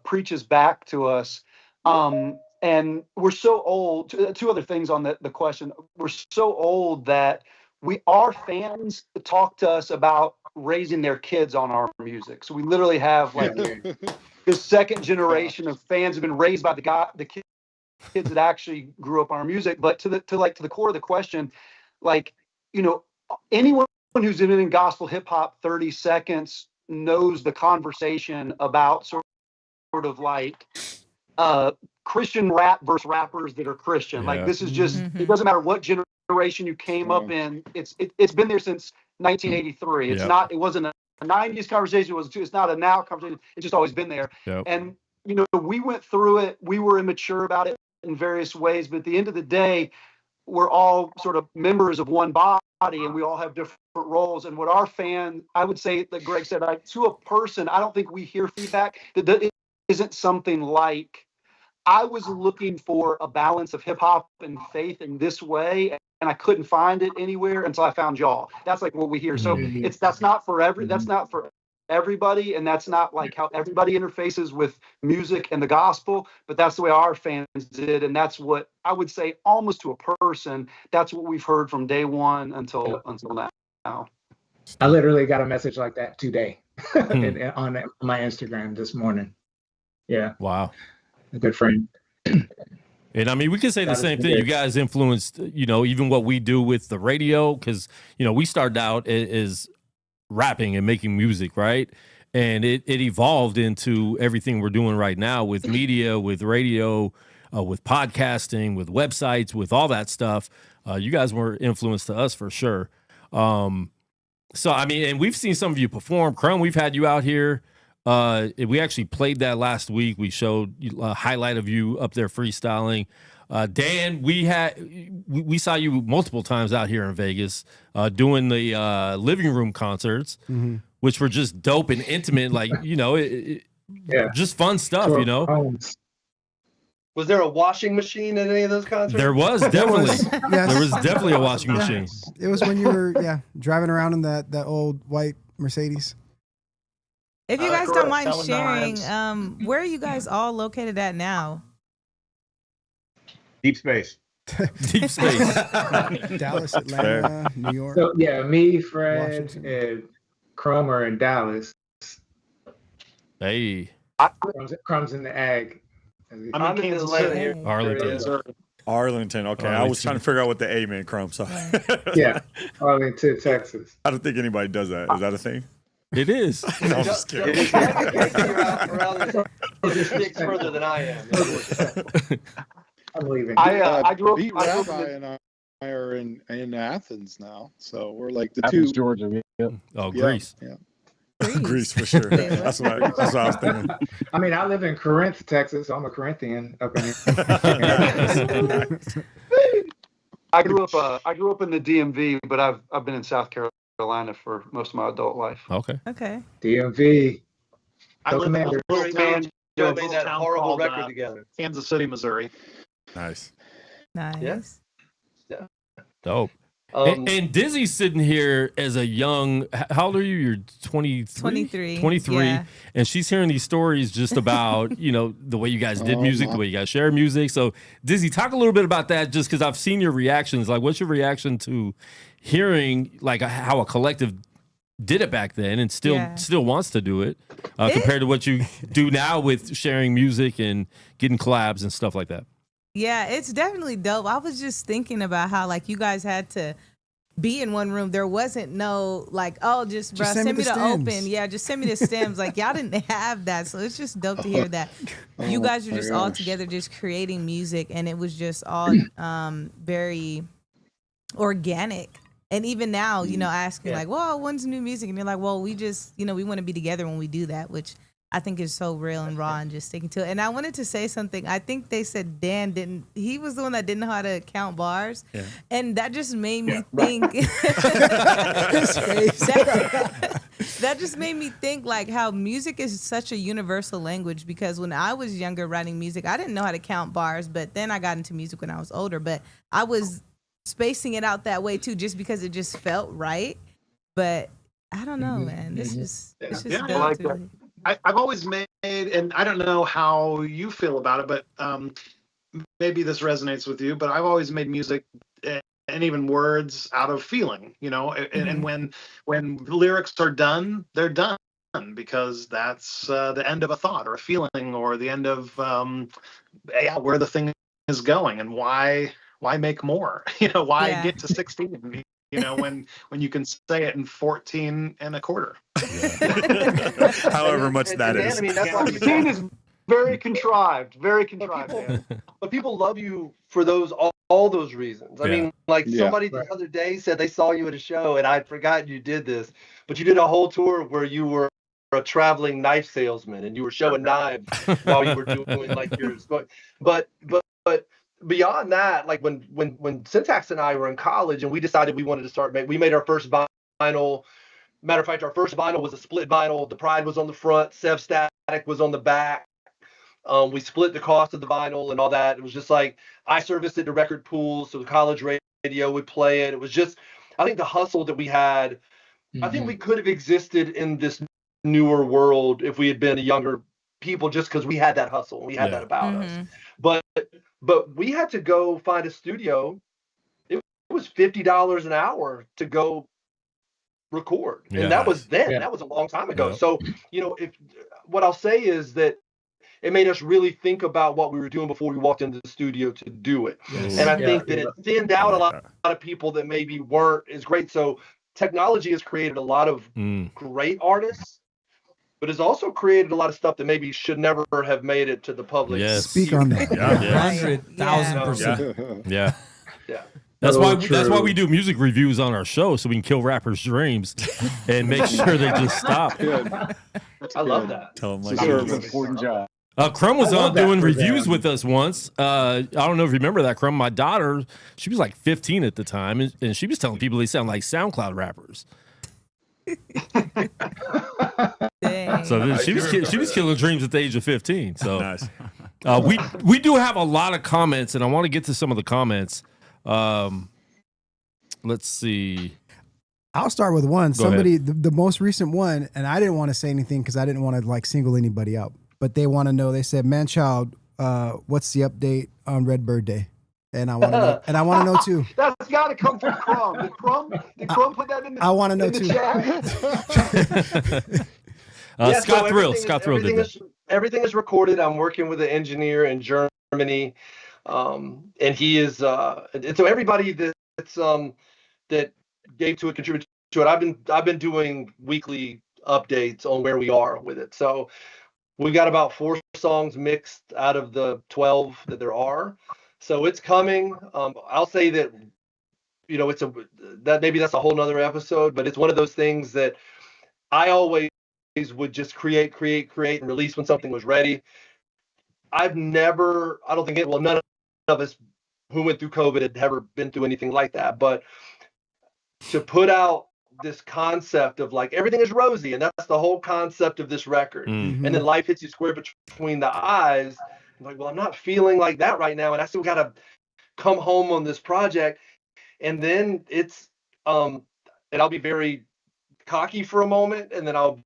preaches back to us, and we're so old. Two other things on the question. We're so old that our fans talk to us about raising their kids on our music. So we literally have like the second generation of fans have been raised by the kids that actually grew up on our music. But to the core of the question, like, anyone who's been in gospel hip hop 30 seconds knows the conversation about sort of like Christian rap versus rappers that are Christian. Like, this is just, it doesn't matter what generation you came up in. It's been there since 1983. It's not, it wasn't a 90s conversation. It's not a now conversation. It's just always been there. Yep. And, we went through it. We were immature about it in various ways, but at the end of the day, we're all sort of members of one body, and we all have different roles. And what our fan, I would say that Greg said, to a person, I don't think we hear feedback that isn't something like, I was looking for a balance of hip hop and faith in this way, and I couldn't find it anywhere until I found y'all. That's like what we hear. So that's not for everybody, and that's not like how everybody interfaces with music and the gospel, but that's the way our fans did, and that's what I would say almost to a person. That's what we've heard from day one until now. I literally got a message like that today on my Instagram this morning. Yeah. Wow. A good friend. And I mean, we could say the same thing. You guys influenced, even what we do with the radio, because, we started out as rapping and making music, right? And it evolved into everything we're doing right now with media, with radio, with podcasting, with websites, with all that stuff. You guys were influenced to us for sure. So, I mean, and we've seen some of you perform. Crumb, we've had you out here. We actually played that last week. We showed a highlight of you up there freestyling. Dan, we saw you multiple times out here in Vegas doing the living room concerts, which were just dope and intimate, like, just fun stuff, Was there a washing machine at any of those concerts? There was definitely. There was definitely a washing machine. It was when you were driving around in that old white Mercedes. If you guys don't mind sharing, where are you guys all located at now? Deep space. Deep space. Dallas, Atlanta, New York. So me, Fred, Washington, and Crumb are in Dallas. Hey. Crumb's in the ag. I'm in Kansas City. Arlington. Okay, I was trying to figure out what the A meant, Crumb. So yeah, Arlington, Texas. I don't think anybody does that. Is that a thing? It is. No, I'm just kidding. It sticks further than I am. I'm leaving. I grew up. Rabbi and I are in Athens now, so we're like the Athens, two. Georgia. Yeah. Oh, Greece. Yeah. Greece for sure. That's what I was thinking. I mean, I live in Corinth, Texas. So I'm a Corinthian up in here. I grew up in the DMV, but I've been in South Carolina for most of my adult life. Okay. DMV. I live in a little town. Joe made that horrible record together. Kansas City, Missouri. Nice. Nice. Yeah. Dope. And Dizzy's sitting here as a young, how old are you? You're 23? 23. Yeah. And she's hearing these stories just about, the way you guys did music, the way you guys share music. So Dizzy, talk a little bit about that, just because I've seen your reactions. Like, what's your reaction to hearing like how a collective did it back then and still wants to do it compared to what you do now with sharing music and getting collabs and stuff like that? Yeah, it's definitely dope. I was just thinking about how like you guys had to be in one room. There wasn't no like, oh, just bro, send send me me the the stems. open. Yeah, just send me the stems. Like y'all didn't have that, so it's just dope to hear that you guys are my just all gosh. together, just creating music, and it was just all very organic. And even now, you know, asking like, well, when's new music? And you're like, well, we just, you know, we want to be together when we do that, which I think is so real and raw and just sticking to it. And I wanted to say something. I think they said Dan he was the one that didn't know how to count bars. Yeah. And that just made me think. That just made me think like how music is such a universal language, because when I was younger writing music, I didn't know how to count bars, but then I got into music when I was older. But I was spacing it out that way too, just because it just felt right. But I don't know, man. It's just Yeah, I dope like to that. me. I've always made, and I don't know how you feel about it, but maybe this resonates with you, but I've always made music and even words out of feeling, you know, and when lyrics are done, they're done because that's the end of a thought or a feeling or the end of where the thing is going, and why make more, you know, why get to 16, you know, when you can say it in 14 and a quarter. However much that Dan, is. I mean, that's why 16 is very contrived, Dan. but people love you for all those reasons. I mean, like somebody the other day said they saw you at a show, and I'd forgotten you did this, but you did a whole tour where you were a traveling knife salesman and you were showing knives while you were doing like your, but beyond that, like when Syntax and I were in college and we decided we wanted to we made our first vinyl. Matter of fact, our first vinyl was a split vinyl. The Pride was on the front, Sev Static was on the back. We split the cost of the vinyl and all that. It was just like I serviced it to record pools, so the college radio would play it. It was just, I think the hustle that we had, I think we could have existed in this newer world if we had been younger people, just because we had that hustle. We had that about us. But we had to go find a studio. It was $50 an hour to go record, and that was then. That was a long time ago. So, you know, if what I'll say is that it made us really think about what we were doing before we walked into the studio to do it. And I think that it thinned out a lot of people that maybe weren't as great. So technology has created a lot of great artists, but has also created a lot of stuff that maybe should never have made it to the public. Yes. Speak on that. 100,000%. Yeah. Yeah. That's why we do music reviews on our show, so we can kill rappers' dreams and make sure they just stop. I love that. Tell them It's like an important job. Crumb was I love on that doing for reviews them. with us once. I don't know if you remember that, Crumb. My daughter, she was like 15 at the time, and she was telling people they sound like SoundCloud rappers. Dang. So she was killing dreams at the age of 15. So nice. we do have a lot of comments, and I want to get to some of the comments. Let's see. I'll start with one. Go Somebody, the most recent one, and I didn't want to say anything because I didn't want to like single anybody out. But they want to know. They said, "Man, child, what's the update on Redbird Day?" And I want to know. And I want to know too. That's got to come from Crumb. Did Crumb put that in the, I want to know in the too. chat? Scott Thrill. Scott Thrill did that. Everything is recorded. I'm working with an engineer in Germany, and he is. And so everybody that's that gave to it, contributed to it. I've been doing weekly updates on where we are with it. So we've got about 4 songs mixed out of the 12 that there are. So it's coming. I'll say that, you know, maybe that's a whole nother episode, but it's one of those things that I always would just create and release when something was ready. I don't think none of us who went through COVID had ever been through anything like that, but to put out this concept of like everything is rosy, and that's the whole concept of this record. And then life hits you square between the eyes. I'm like, well, I'm not feeling like that right now, and I still got to come home on this project. And then it's and I'll be very cocky for a moment, and then I'll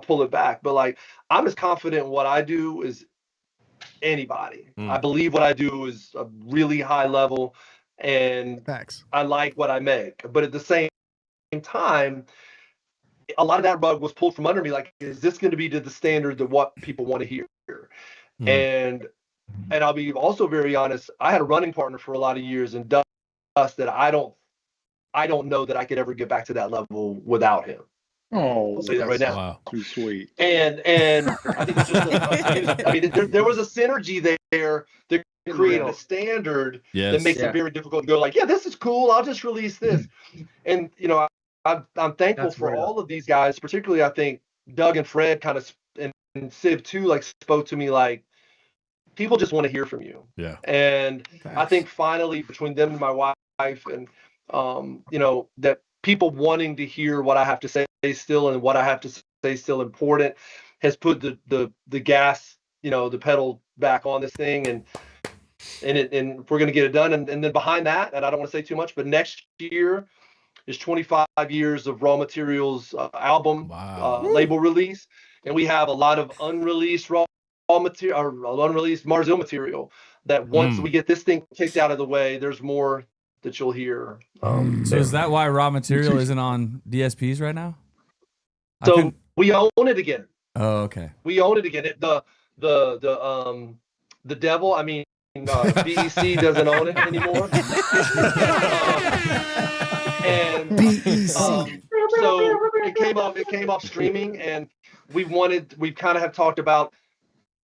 pull it back. But like, I'm as confident in what I do as anybody. I believe what I do is a really high level, and Facts. I like what I make. But at the same time, a lot of that rug was pulled from under me. Like, is this going to be to the standard of what people want to hear? And I'll be also very honest. I had a running partner for a lot of years, and Dust, that I don't I don't know that I could ever get back to that level without him. Oh, I'll say that right now. Wow. too sweet. And I think it's just I mean, there was a synergy there that created a standard that makes it very difficult to go like, yeah, this is cool. I'll just release this. And I'm thankful for all of these guys, particularly I think Doug and Fred kind of and Siv too, like spoke to me like, people just want to hear from you. Yeah. And I think finally between them and my wife and that people wanting to hear what I have to say still and what I have to say still important has put the gas, the pedal back on this thing and we're going to get it done. And then behind that, and I don't want to say too much, but next year is 25 years of Raw Materials album label release. And we have a lot of unreleased raw material or unreleased Marzil material that once we get this thing kicked out of the way, there's more that you'll hear. So is that why Raw Material isn't on DSPs right now? So we own it again. Oh, okay. We own it again. The devil, I mean, BEC doesn't own it anymore. And so it came off streaming, and we kind of have talked about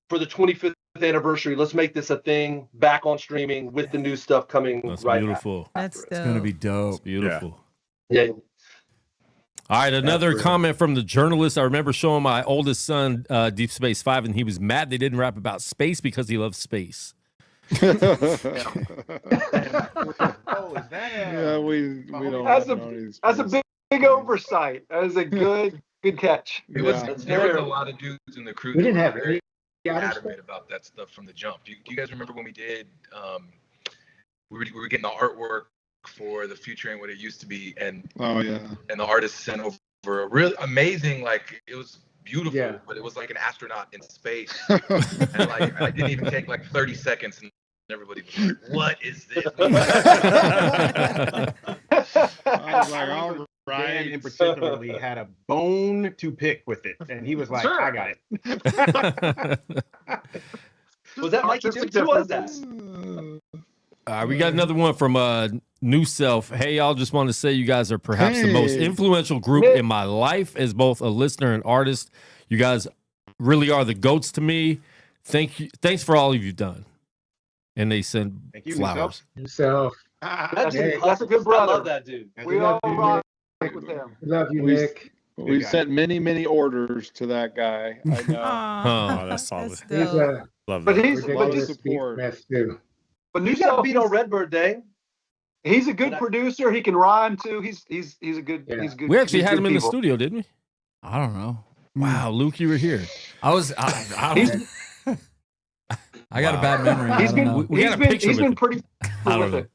for the 25th anniversary, let's make this a thing back on streaming with the new stuff coming. That's right beautiful. That's It's gonna be dope. It's beautiful. Yeah. All right, another comment from the journalist. I remember showing my oldest son Deep Space 5, and he was mad they didn't rap about space because he loves space. Oh, is that yeah, we don't. That's a big oversight. That is a good catch. There was a lot of dudes in the crew. We didn't have very any adamant about that stuff from the jump. Do you guys remember when we did? We were getting the artwork for the future and what it used to be, and and the artist sent over a really amazing, like it was beautiful, but it was like an astronaut in space, and like I didn't even take like 30 seconds, and everybody was like, "What is this?" I was like, all right. Dan in particularly had a bone to pick with it, and he was like, "I got it." Was that Mikey? Who was that? We got another one from New Self. Hey, y'all, just want to say you guys are perhaps the most influential group in my life as both a listener and artist. You guys really are the GOATs to me. Thank you. Thanks for all you've done. And they send flowers. New Self. That's a good brother. I love that dude. We all rock with him. Love you, Nick. We sent many orders to that guy. I know. Oh, that's solid. Love that. But he's a lot of support. But New Self beat on Redbird Day. He's a good producer. He can rhyme too. He's a good. Yeah. He's good. We actually had him in the studio, didn't we? I don't know. Wow, Luke, you were here. I got a bad memory. He's been pretty prolific.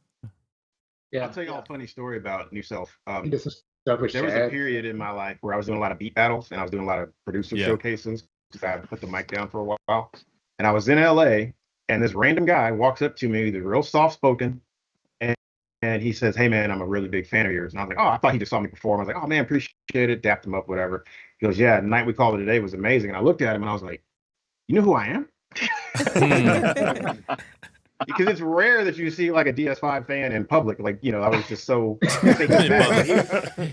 Yeah. I'll tell you all a funny story about New Self. There was a period in my life where I was doing a lot of beat battles and I was doing a lot of producer showcases because I put the mic down for a while. And I was in LA, and this random guy walks up to me, he's real soft spoken, and he says, "Hey man, I'm a really big fan of yours." And I was like, "Oh, I thought he just saw me perform." I was like, "Oh man, appreciate it." Dapped him up, whatever. He goes, "Yeah, the night we called it today was amazing." And I looked at him and I was like, "You know who I am?" Because it's rare that you see like a DS5 fan in public. Like, I was just so he was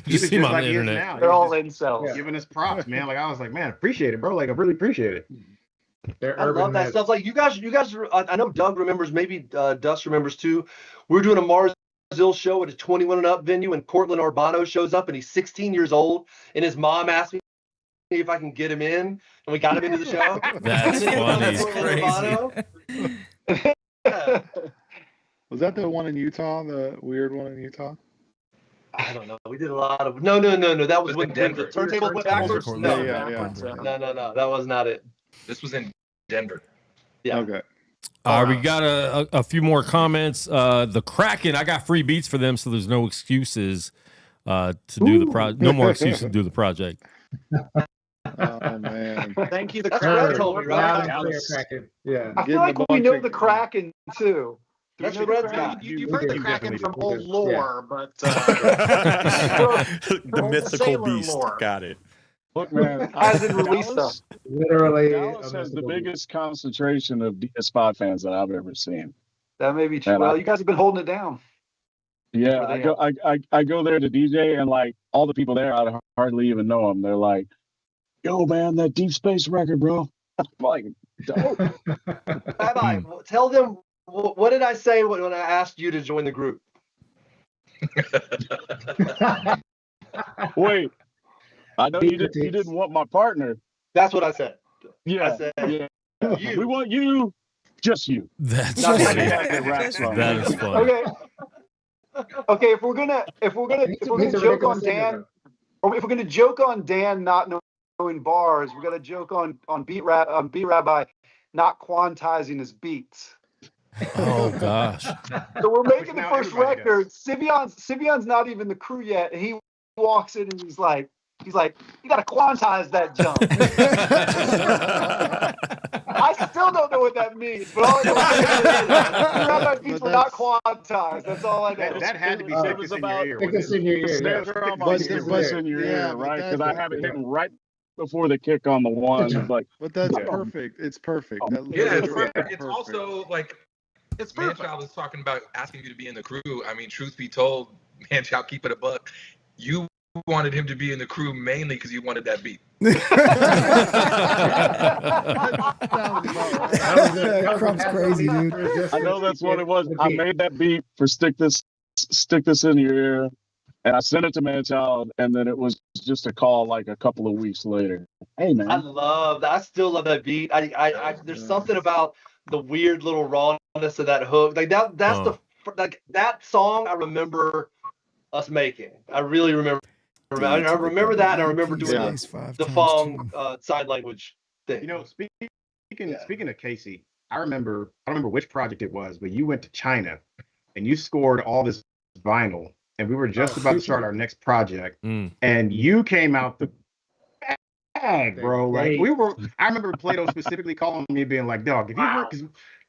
just see him on like the he is internet. now. They're all incels. Giving us props, man. Like I was like, man, appreciate it, bro. Like I really appreciate it. I love that stuff. Like you guys. I know Doug remembers. Maybe Dust remembers too. We were doing a Marzil show at a 21 and up venue, and Cortland Urbano shows up, and he's 16 years old, and his mom asked me if I can get him in, and we got him into the show. That's funny. Crazy. Was that the one in Utah? The weird one in Utah? I don't know. We did a lot of no. That was when the turntable went backwards. No, that was not it. This was in Denver. Yeah. Okay. We got a few more comments. The Kraken, I got free beats for them, so there's no excuses to do the project. No more excuses to do the project. Oh man! Thank you. The That's Kraken. what I told me, right? Yeah. I feel like we know the Kraken too. That's what Red's got. You've heard the Kraken from old lore, but the mythical beast. Lore. Got it. Look, man, As in release stuff. Literally, Dallas has the biggest concentration of DS5 fans that I've ever seen. That may be true. Well, you guys have been holding it down. Yeah, Were I they go I go there to DJ, and like all the people there, I hardly even know them. They're like, "Yo, man, that Deep Space record, bro." I'm like, dope. Rabbi, tell them what did I say when I asked you to join the group? Wait, I know you didn't want my partner. That's what I said. Yeah, I said, yeah. you. We want you, just you. That's Not funny. that rap song. That is funny. Okay, if we're gonna joke on Dan, or if we're gonna joke on Dan not knowing bars, we're gonna joke on beat rabbi not quantizing his beats. Oh gosh. So we're making the now first everybody record. Sivion's not even the crew yet. And he walks in and he's like, you gotta quantize that jump. I still don't know what that means, but all I know is beats were not quantized. That's all I know. That had to be thickest in your ear. Thickest in your ear. Snare drum on the in your ear, right? Because I have it hitting right before the kick on the one. It's like, But that's perfect. It's perfect. Yeah, it's perfect. It's also like it's Manchild is talking about asking you to be in the crew. I mean, truth be told, Manchild, keep it a buck. You wanted him to be in the crew mainly because you wanted that beat. Crump's crazy, dude. I know that's what it was. I made that beat for stick this in your ear, and I sent it to Manchild, and then it was just a call like a couple of weeks later. Hey man, I still love that beat. There's something about the weird little rawness of that hook. Like that's that song I remember us making. I really remember. I remember that, and I remember doing the Fong sign language thing. You know, speaking of Casey, I don't remember which project it was, but you went to China and you scored all this vinyl, and we were just about to start our next project, and you came out the bag, bro. Like I remember Plato specifically calling me, being like, "Dog, if you work,"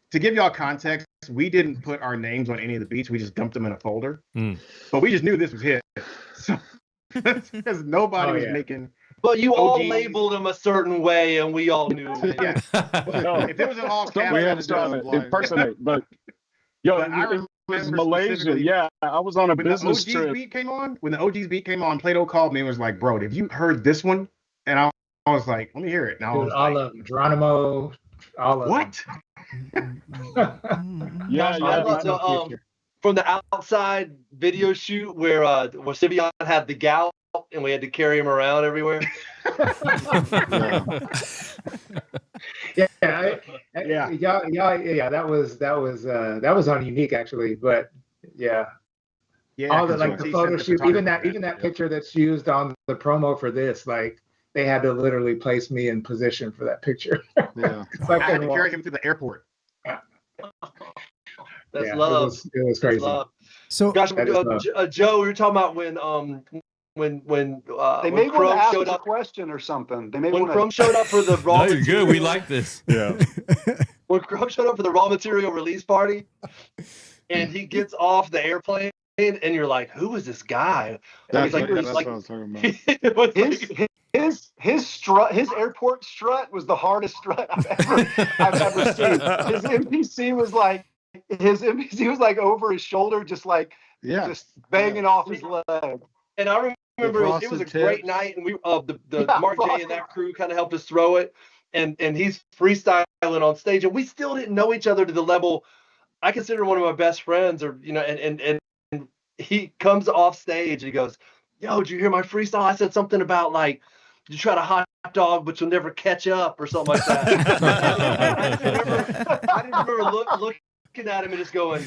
to give y'all context, we didn't put our names on any of the beats. We just dumped them in a folder, but we just knew this was hit. So because nobody was making. But you all labeled them a certain way, and we all knew. Yeah. No, if it was an all caps, we had to try to impersonate. But yo, it was Malaysia. Yeah, I was on a business trip. When the OG's beat came on, Plato called me and was like, "Bro, have you heard this one?" And I was like, "Let me hear it." And I was all of them, Geronimo, all of what? Yeah. From the outside video shoot where Sivion had the gout and we had to carry him around everywhere. That was on Unique actually, but all the the photo shoot, even that picture that's used on the promo for this, like they had to literally place me in position for that picture. Yeah, I had to carry him to the airport. That's love. It was crazy. So, gosh, Joe, we were talking about when they may want to ask a question or something. They may when Crumb showed up for the raw. No, you're good. We like this. Yeah. When Crumb showed up for the raw material release party, and he gets off the airplane, and you're like, "Who is this guy?" That's what I was talking about. His airport strut was the hardest strut I've ever seen. His MPC was like over his shoulder, just banging off his leg. And I remember it was a great night, and we Mark J and that crew kind of helped us throw it, and he's freestyling on stage, and we still didn't know each other to the level I consider one of my best friends, or and he comes off stage and he goes, "Yo, did you hear my freestyle? I said something about like you try to hot dog, but you'll never catch up," or something like that. I remember looking at him and just going,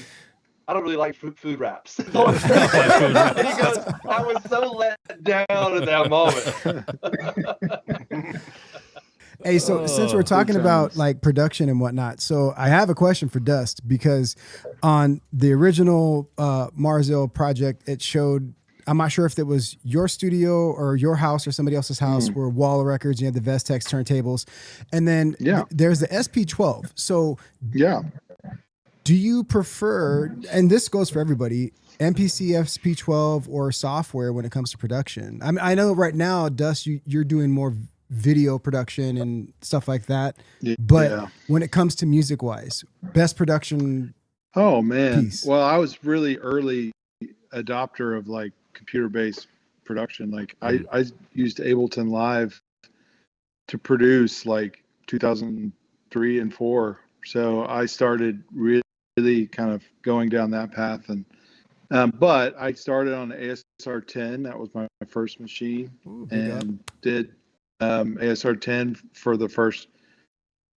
"I don't really like food raps." And he goes, "I was so let down at that moment." Hey, so since we're talking about like production and whatnot, so I have a question for Dust, because on the original Marzell project, it showed, I'm not sure if it was your studio or your house or somebody else's house, where Wall of Records, you had the Vestex turntables, and then there's the SP12. So do you prefer, and this goes for everybody, MPC, SP12, or software when it comes to production? I mean, I know right now, Dust, you're doing more video production and stuff like that, but when it comes to music wise, best production piece. Well, I was really early adopter of like computer-based production. Like I used Ableton Live to produce like 2003 and 4. So I started really kind of going down that path. And but I started on ASR 10. That was my first machine. Ooh, and did ASR 10 for the first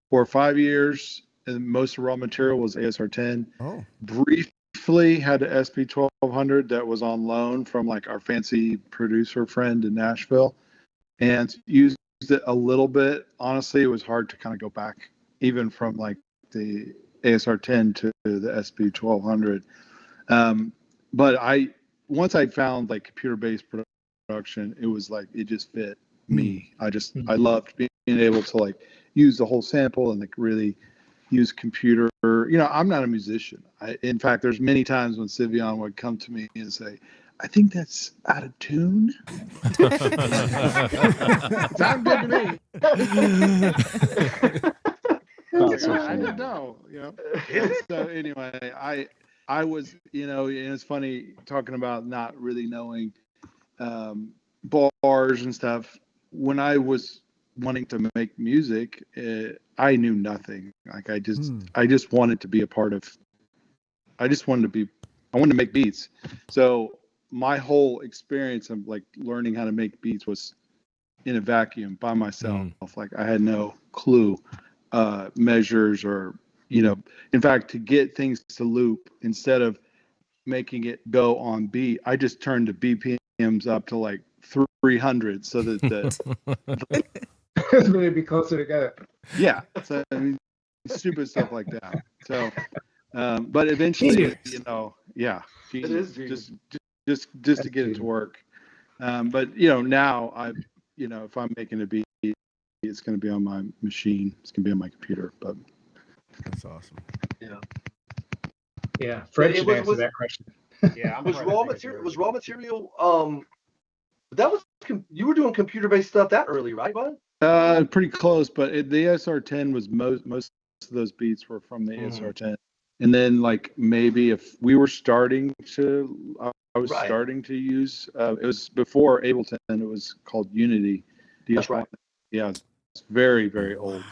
4 or 5 years. And most of raw material was ASR 10. Oh. Briefly had an SP 1200 that was on loan from like our fancy producer friend in Nashville, and used it a little bit. Honestly, it was hard to kind of go back even from like the ASR 10 to the SP 1200. But once I found like computer-based production, it was like it just fit me. I loved being able to like use the whole sample and like really use computer. I'm not a musician. In fact, there's many times when Sivion would come to me and say, I think that's out of tune. Sound good to me. I didn't know, So anyway, I was, and it's funny talking about not really knowing bars and stuff. When I was wanting to make music, I knew nothing. Like I just wanted to be a part of. I wanted to make beats. So my whole experience of like learning how to make beats was in a vacuum by myself. Like I had no clue, measures or, in fact, to get things to loop, instead of making it go on beat, I just turned the BPMs up to like 300 so that It's really be closer together. Yeah. So I mean, stupid stuff like that. So, but eventually, It is just to get it to work. But now if I'm making a beat, it's going to be on my machine. It's going to be on my computer. But that's awesome. Yeah. Fred should answer that question. Yeah. Was raw material? That was you were doing computer-based stuff that early, right, bud? Pretty close, but the ASR10 was most of those beats were from the ASR10. And then like maybe if we were starting to, I was starting to use, it was before Ableton, it was called Unity. That's right. Yeah, it's very, very old.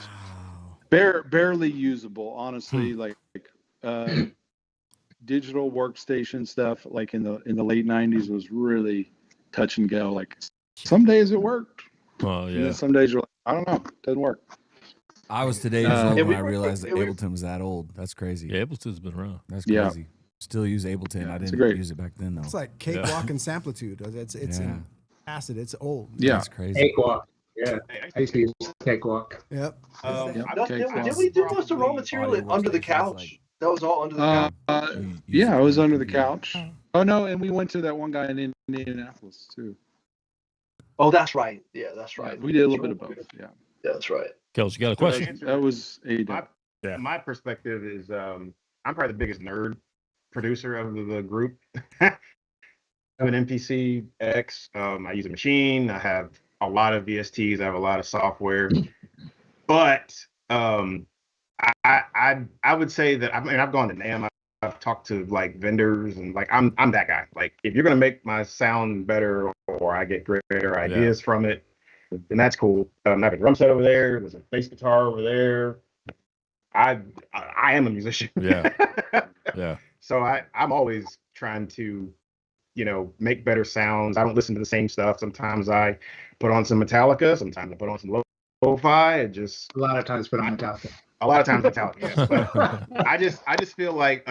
Barely usable, honestly. Like digital workstation stuff, like in the late 90s was really touch and go. Like some days it worked. Oh yeah. And then some days you're like, I don't know, it doesn't work. I was today years old when I realized that Ableton was that old. That's crazy. Yeah, Ableton's been around. That's crazy. Still use Ableton. I didn't use it back then though. It's like Cakewalk and Samplitude. It's in acid. It's old. Yeah, that's crazy. Cakewalk. Yeah, I used to use Cakewalk. Yep. Did we do most of raw material under the couch? That was all under the couch. Yeah, I was under the couch. Oh no, and we went to that one guy in Indianapolis too. Oh, that's right. Yeah, that's right. We did a little bit of both. Yeah, that's right. Kels, you got a question? That was My perspective is I'm probably the biggest nerd producer of the group. I have an MPC X. I use a machine. I have a lot of VSTs. I have a lot of software. But I would say that I've gone to NAMM. I've talked to like vendors and like I'm that guy. Like if you're gonna make my sound better or I get greater ideas from it, then that's cool. I have a drum set over there. There's a bass guitar over there. I am a musician. Yeah. So I'm always trying to, make better sounds. I don't listen to the same stuff. Sometimes I put on some Metallica. Sometimes I put on some lo-fi. A lot of times put on Metallica. A lot of times Metallica. Yeah. But I just feel like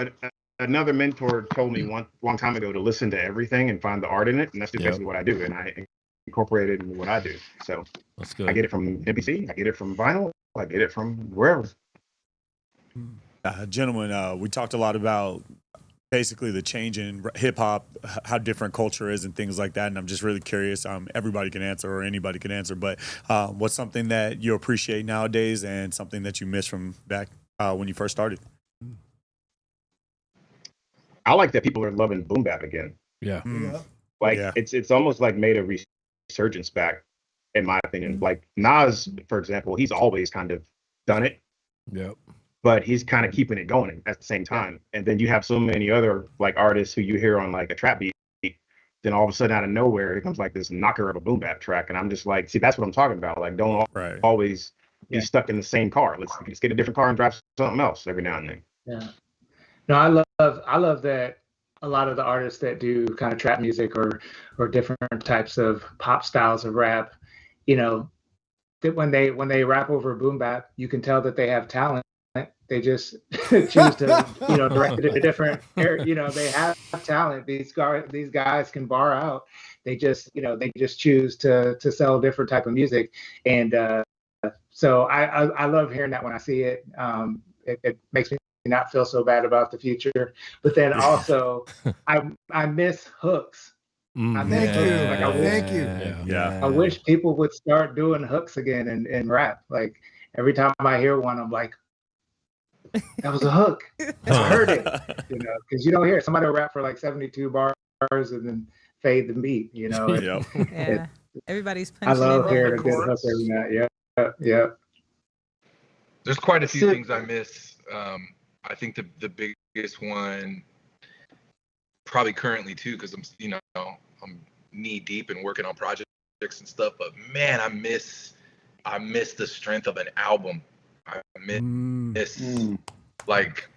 another mentor told me one long time ago to listen to everything and find the art in it, and that's just basically what I do, and I incorporate it in what I do. So that's good. I get it from NPC. I get it from vinyl. I get it from wherever. Gentlemen, we talked a lot about basically the change in hip hop, how different culture is and things like that. And I'm just really curious, everybody can answer or anybody can answer, but what's something that you appreciate nowadays and something that you miss from back when you first started? I like that people are loving boom bap again. Yeah. It's almost like made a resurgence back, in my opinion. Like Nas, for example, he's always kind of done it. Yep. But he's kind of keeping it going at the same time. And then you have so many other like artists who you hear on like a trap beat then all of a sudden out of nowhere it comes like this knocker of a boom bap track, and I'm just like, see, that's what I'm talking about. Like, don't always be stuck in the same car. Let's get a different car and drive something else every now and then. Yeah. No, I love that a lot of the artists that do kind of trap music or different types of pop styles of rap, you know, that when they rap over boom bap, you can tell that they have talent. They just choose to, you know, direct it in a different area. You know, they have talent. These guys can bar out. They just, you know, they just choose to sell a different type of music. And so I love hearing that when I see it. It makes me not feel so bad about the future. But then also, I miss hooks. Thank you. I wish people would start doing hooks again and rap. Like every time I hear one, I'm like, that was a hook. I heard it, you know, because you don't hear it. Somebody will rap for like 72 bars and then fade the beat, you know. Yeah. Everybody's punching. I love hearing a good hook every night. Yeah. There's quite a few things I miss. I think the biggest one, probably currently too, because I'm knee deep and working on projects and stuff. But man, I miss the strength of an album. I miss like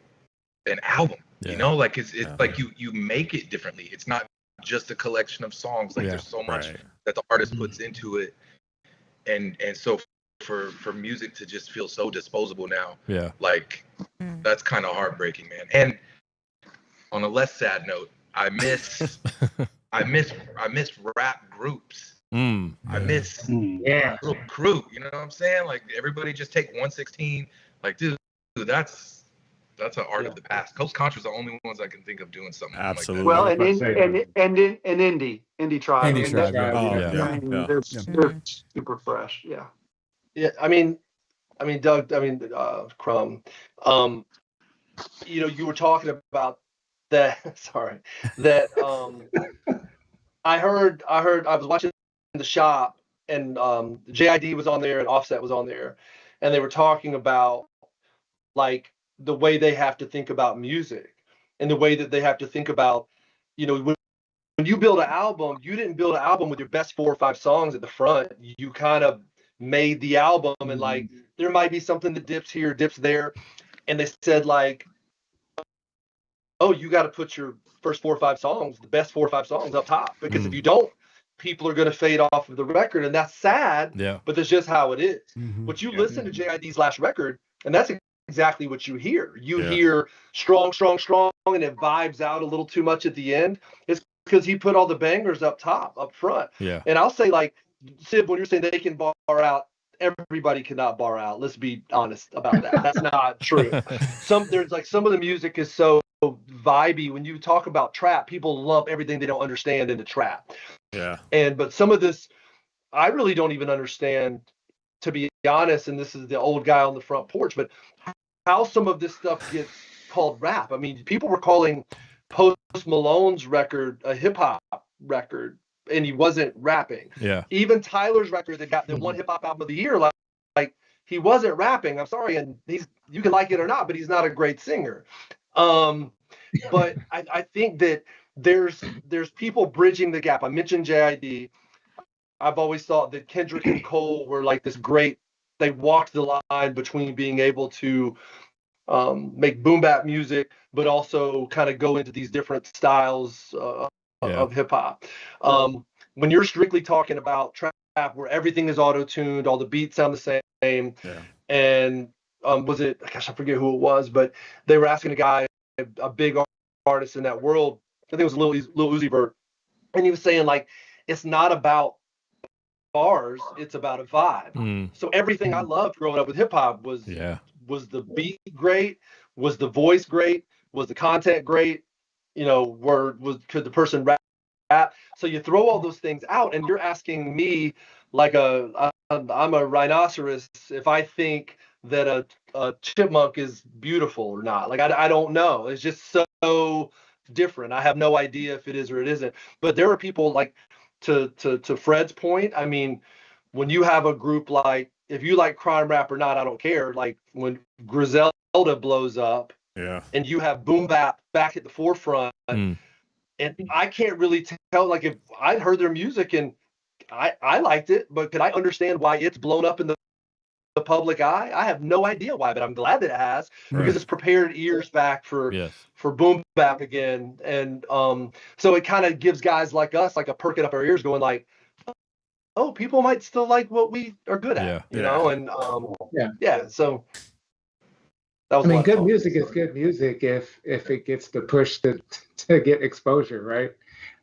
an album. You know, like it's like you make it differently. It's not just a collection of songs. Like there's so much that the artist puts into it, and so for music to just feel so disposable now, like that's kind of heartbreaking, man. And on a less sad note, I miss rap groups. I miss little crew. You know what I'm saying? Like everybody just take 116. Like dude, that's an art of the past. Coast Contra's the only ones I can think of doing something. Absolutely. Well, and Indie Tribe. They're super fresh. Yeah. Yeah, I mean, Doug, Crumb, you know, you were talking about that. Sorry, that I was watching The Shop, and JID was on there and Offset was on there, and they were talking about like the way they have to think about music and the way that they have to think about, you know, when you build an album, you didn't build an album with your best 4 or 5 songs at the front. You kind of made the album, and like there might be something that dips here, dips there, and they said like, oh, you got to put your first 4 or 5 songs, the best 4 or 5 songs up top, because if you don't, people are going to fade off of the record, and that's sad. But that's just how it is. But you listen to JID's last record, and that's exactly what you hear. You hear strong, and it vibes out a little too much at the end. It's because he put all the bangers up top, up front. And I'll say, like, Sid, when you're saying they can bar out, everybody cannot bar out. Let's be honest about that. That's not true. There's like some of the music is so vibey. When you talk about trap, people lump everything they don't understand into trap. But some of this, I really don't even understand, to be honest. And this is the old guy on the front porch, but how some of this stuff gets called rap. I mean, people were calling Post Malone's record a hip hop record, and he wasn't rapping. Even Tyler's record that got the one hip hop album of the year, like he wasn't rapping. I'm sorry, and you can like it or not, but he's not a great singer. But I think that there's people bridging the gap. I mentioned JID. I've always thought that Kendrick and Cole were like this great. They walked the line between being able to make boom bap music, but also kind of go into these different styles of hip hop. When you're strictly talking about trap where everything is auto-tuned, all the beats sound the same, and was it, gosh, I forget who it was, but they were asking a guy, a big artist in that world, I think it was Lil Uzi Vert, and he was saying like, it's not about bars, it's about a vibe. So everything I loved growing up with hip hop was the beat great, was the voice great, was the content great, you know, could the person rap? So you throw all those things out, and you're asking me like I'm a rhinoceros if I think that a chipmunk is beautiful or not. Like I don't know. It's just so different. I have no idea if it is or it isn't. But there are people like to Fred's point. I mean, when you have a group like, if you like crime rap or not, I don't care. Like when Griselda blows up, and you have boom bap back at the forefront. And I can't really tell, like, if I'd heard their music and I liked it, but could I understand why it's blown up in the public eye? I have no idea why, but I'm glad that it has, because it's prepared ears back for boom bap again. And so it kind of gives guys like us like a perking up our ears, going like, oh, people might still like what we are good at, you know? And so that was good music is good music if it gets the push to get exposure, right?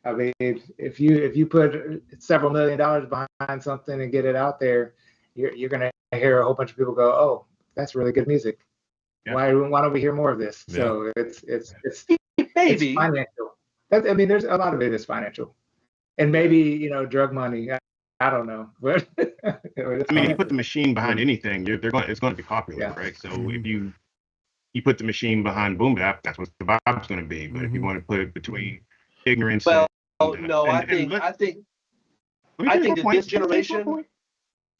I mean, if you put several $1 million behind something and get it out there, you're gonna hear a whole bunch of people go, "Oh, that's really good music. Why don't we hear more of this?" So it's maybe financial. There's a lot of it is financial, and maybe drug money. I don't know, but I mean, you put the machine behind anything, it's going to be popular, right? So if you put the machine behind boom bap, that's what the vibe's going to be. But if you want to put it between ignorance, I think that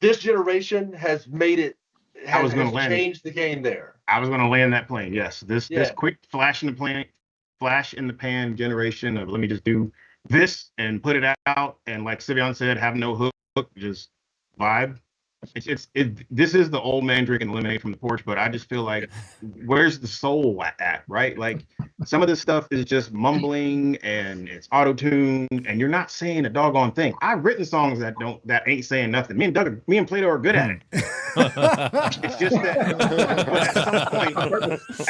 this generation has made it. Has changed the game there. I was going to land that plane. Yes, this quick flash in the pan generation of let me just do this and put it out, and like Sivion said, have no hook, just vibe. This is the old man drinking lemonade from the porch, but I just feel like, where's the soul at, right? Like, some of this stuff is just mumbling and it's auto-tuned and you're not saying a doggone thing. I've written songs that ain't saying nothing. Me and Plato are good at it. It's just that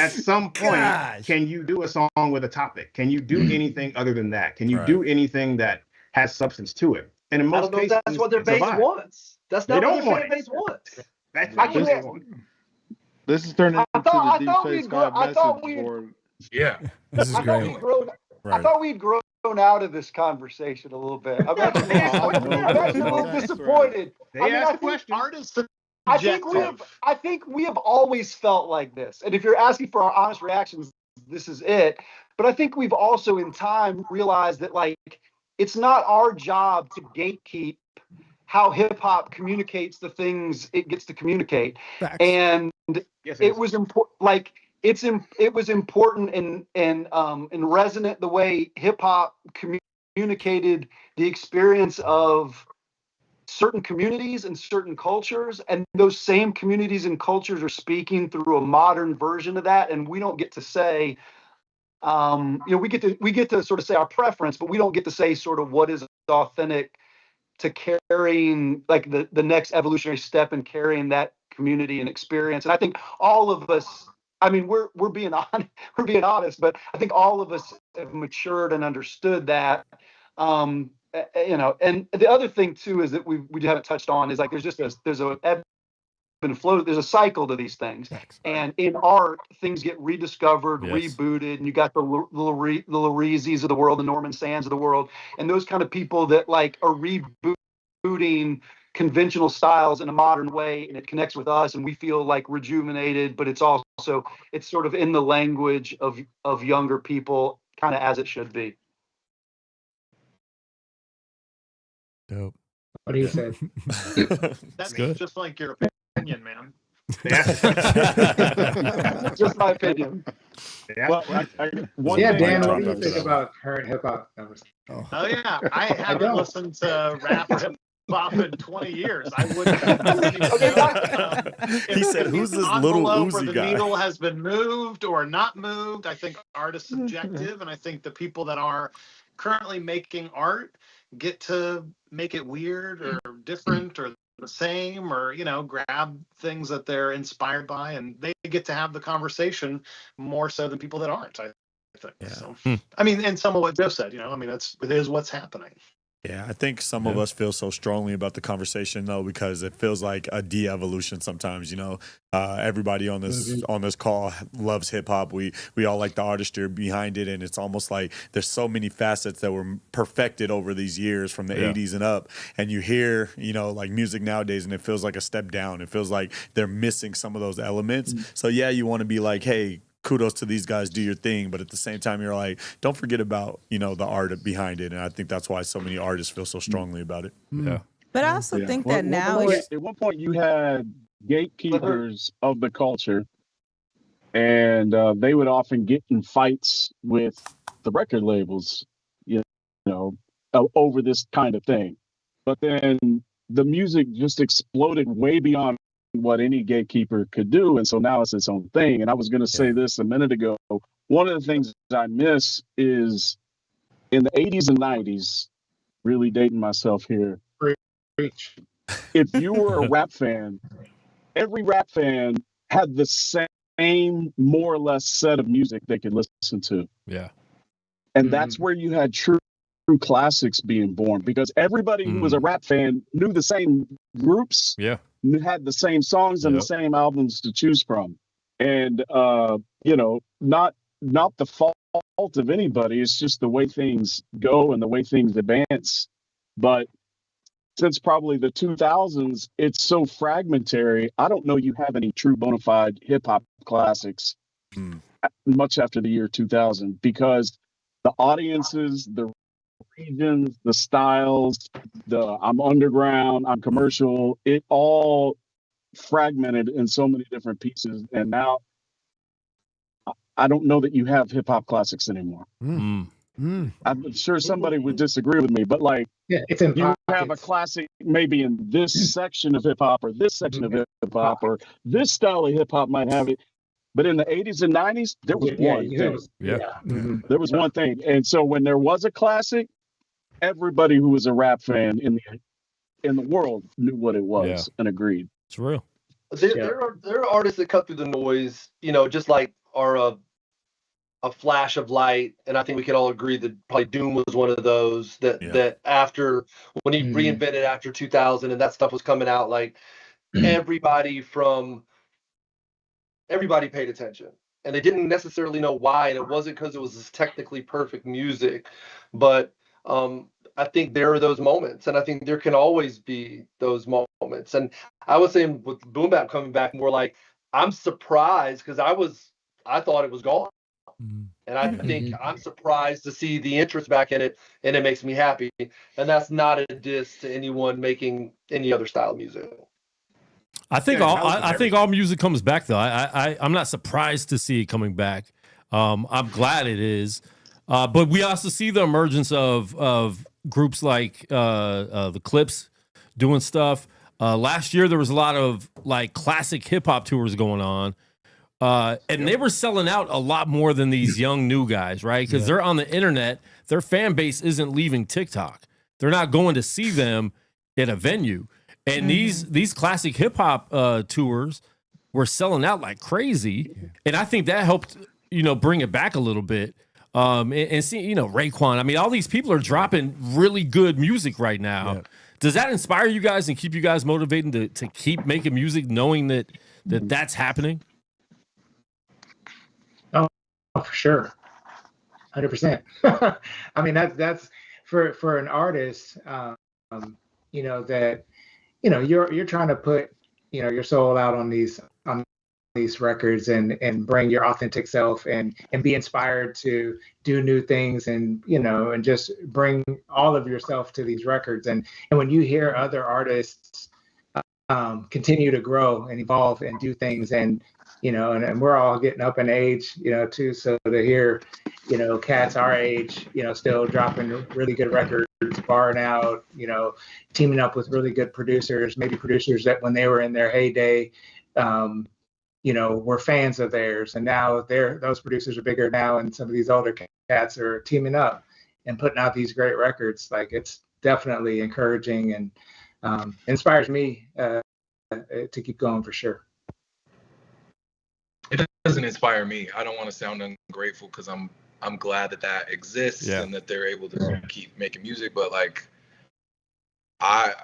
at some point, can you do a song with a topic? Can you do anything other than that? Can you do anything that has substance to it? And in most cases, that's what their base wants. That's not what their fan base wants. This is turning into the DEEPSPACE 5 message board. Yeah, this is great. I thought we'd grown out of this conversation a little bit. I'm actually a little disappointed. I think we have always felt like this. And if you're asking for our honest reactions, this is it. But I think we've also in time realized that, like, it's not our job to gatekeep how hip hop communicates the things it gets to communicate. Facts. And it was important. Like, it was important and resonant the way hip hop communicated the experience of certain communities and certain cultures, and those same communities and cultures are speaking through a modern version of that, and we don't get to say, we get to sort of say our preference, but we don't get to say sort of what is authentic to carrying, like, the next evolutionary step in carrying that community and experience. And I think all of us, I mean, we're being honest, but I think all of us have matured and understood that. And the other thing too is that we haven't touched on is, like, there's a ebb and flow. There's a cycle to these things. And in art, things get rediscovered, rebooted, and you got the Lorizis of the world, the Norman Sands of the world, and those kind of people that, like, are rebooting conventional styles in a modern way, and it connects with us, and we feel like rejuvenated, but it's sort of in the language of younger people, kind of as it should be. Dope. What do you say? That's good. Just like your opinion, man. Just my opinion. Well, Dan, what do you think about current hip hop numbers? Oh yeah, I haven't listened to rap or hip hop in 20 years. I wouldn't. He said, "Who's this little Uzi the guy?" needle has been moved or not moved. I think art is subjective, and I think the people that are currently making art get to make it weird or different or the same, or grab things that they're inspired by, and they get to have the conversation more so than people that aren't, I think. So I mean, and some of what Joe said, it is what's happening. Yeah, I think some of us feel so strongly about the conversation, though, because it feels like a de-evolution sometimes. Everybody on this call loves hip hop. We all like the artistry behind it, and it's almost like there's so many facets that were perfected over these years from the 80s and up. And you hear, like, music nowadays, and it feels like a step down. It feels like they're missing some of those elements. So yeah, you want to be like, hey, kudos to these guys, do your thing, but at the same time you're like, don't forget about the art behind it. And I think that's why so many artists feel so strongly about it. But I also think that now at one point you had gatekeepers of the culture, and they would often get in fights with the record labels, over this kind of thing. But then the music just exploded way beyond what any gatekeeper could do. And so now it's its own thing. And I was going to say this a minute ago. One of the things I miss is in the 80s and 90s, really dating myself here. Preach. If you were a rap fan, every rap fan had the same, more or less, set of music they could listen to. Yeah. And that's where you had true classics being born, because everybody who was a rap fan knew the same groups, had the same songs and the same albums to choose from. And, you know, not the fault of anybody. It's just the way things go and the way things advance. But since probably the 2000s, it's so fragmentary. I don't know you have any true bona fide hip hop classics much after the year 2000, because the audiences, the regions, the styles, I'm underground, I'm commercial, it all fragmented in so many different pieces. And now I don't know that you have hip hop classics anymore. I'm sure somebody would disagree with me, but like, it's in you have a classic maybe in this section of hip hop or this section of hip hop or this style of hip hop might have it. But in the 80s and 90s, there was one thing. There was one thing. And so when there was a classic, everybody who was a rap fan in the world knew what it was and agreed. It's real. There are artists that cut through the noise, you know, just like are a flash of light. And I think we can all agree that probably Doom was one of those that after, when he reinvented after 2000 and that stuff was coming out, like everybody paid attention, and they didn't necessarily know why. And it wasn't because it was this technically perfect music, but I think there are those moments, and I think there can always be those moments. And I was saying with Boom Bap coming back, more like I'm surprised because I thought it was gone. And I think I'm surprised to see the interest back in it, and it makes me happy. And that's not a diss to anyone making any other style of music. I think I think all music comes back though. I'm not surprised to see it coming back. I'm glad it is. But we also see the emergence of groups like the Clips doing stuff. Last year there was a lot of like classic hip hop tours going on. And they were selling out a lot more than these young new guys, right? Because they're on the internet. Their fan base isn't leaving TikTok. They're not going to see them at a venue. And these classic hip hop tours were selling out like crazy. And I think that helped, you know, bring it back a little bit. And see, you know, Raekwon. I mean, all these people are dropping really good music right now. Yeah. Does that inspire you guys and keep you guys motivated to keep making music, knowing that's happening? Oh, for sure, 100%. I mean, that's for an artist, you know, that, you know, you're trying to put, you know, your soul out on these records and bring your authentic self and be inspired to do new things and, you know, and just bring all of yourself to these records. And when you hear other artists continue to grow and evolve and do things, and, you know, and we're all getting up in age, you know, too. So to hear, you know, cats our age, you know, still dropping really good records, barring out, you know, teaming up with really good producers, maybe producers that when they were in their heyday, you know, were fans of theirs. And now those producers are bigger now. And some of these older cats are teaming up and putting out these great records. Like, it's definitely encouraging and inspires me to keep going for sure. It doesn't inspire me. I don't want to sound ungrateful because I'm glad that exists and that they're able to keep making music. But like, I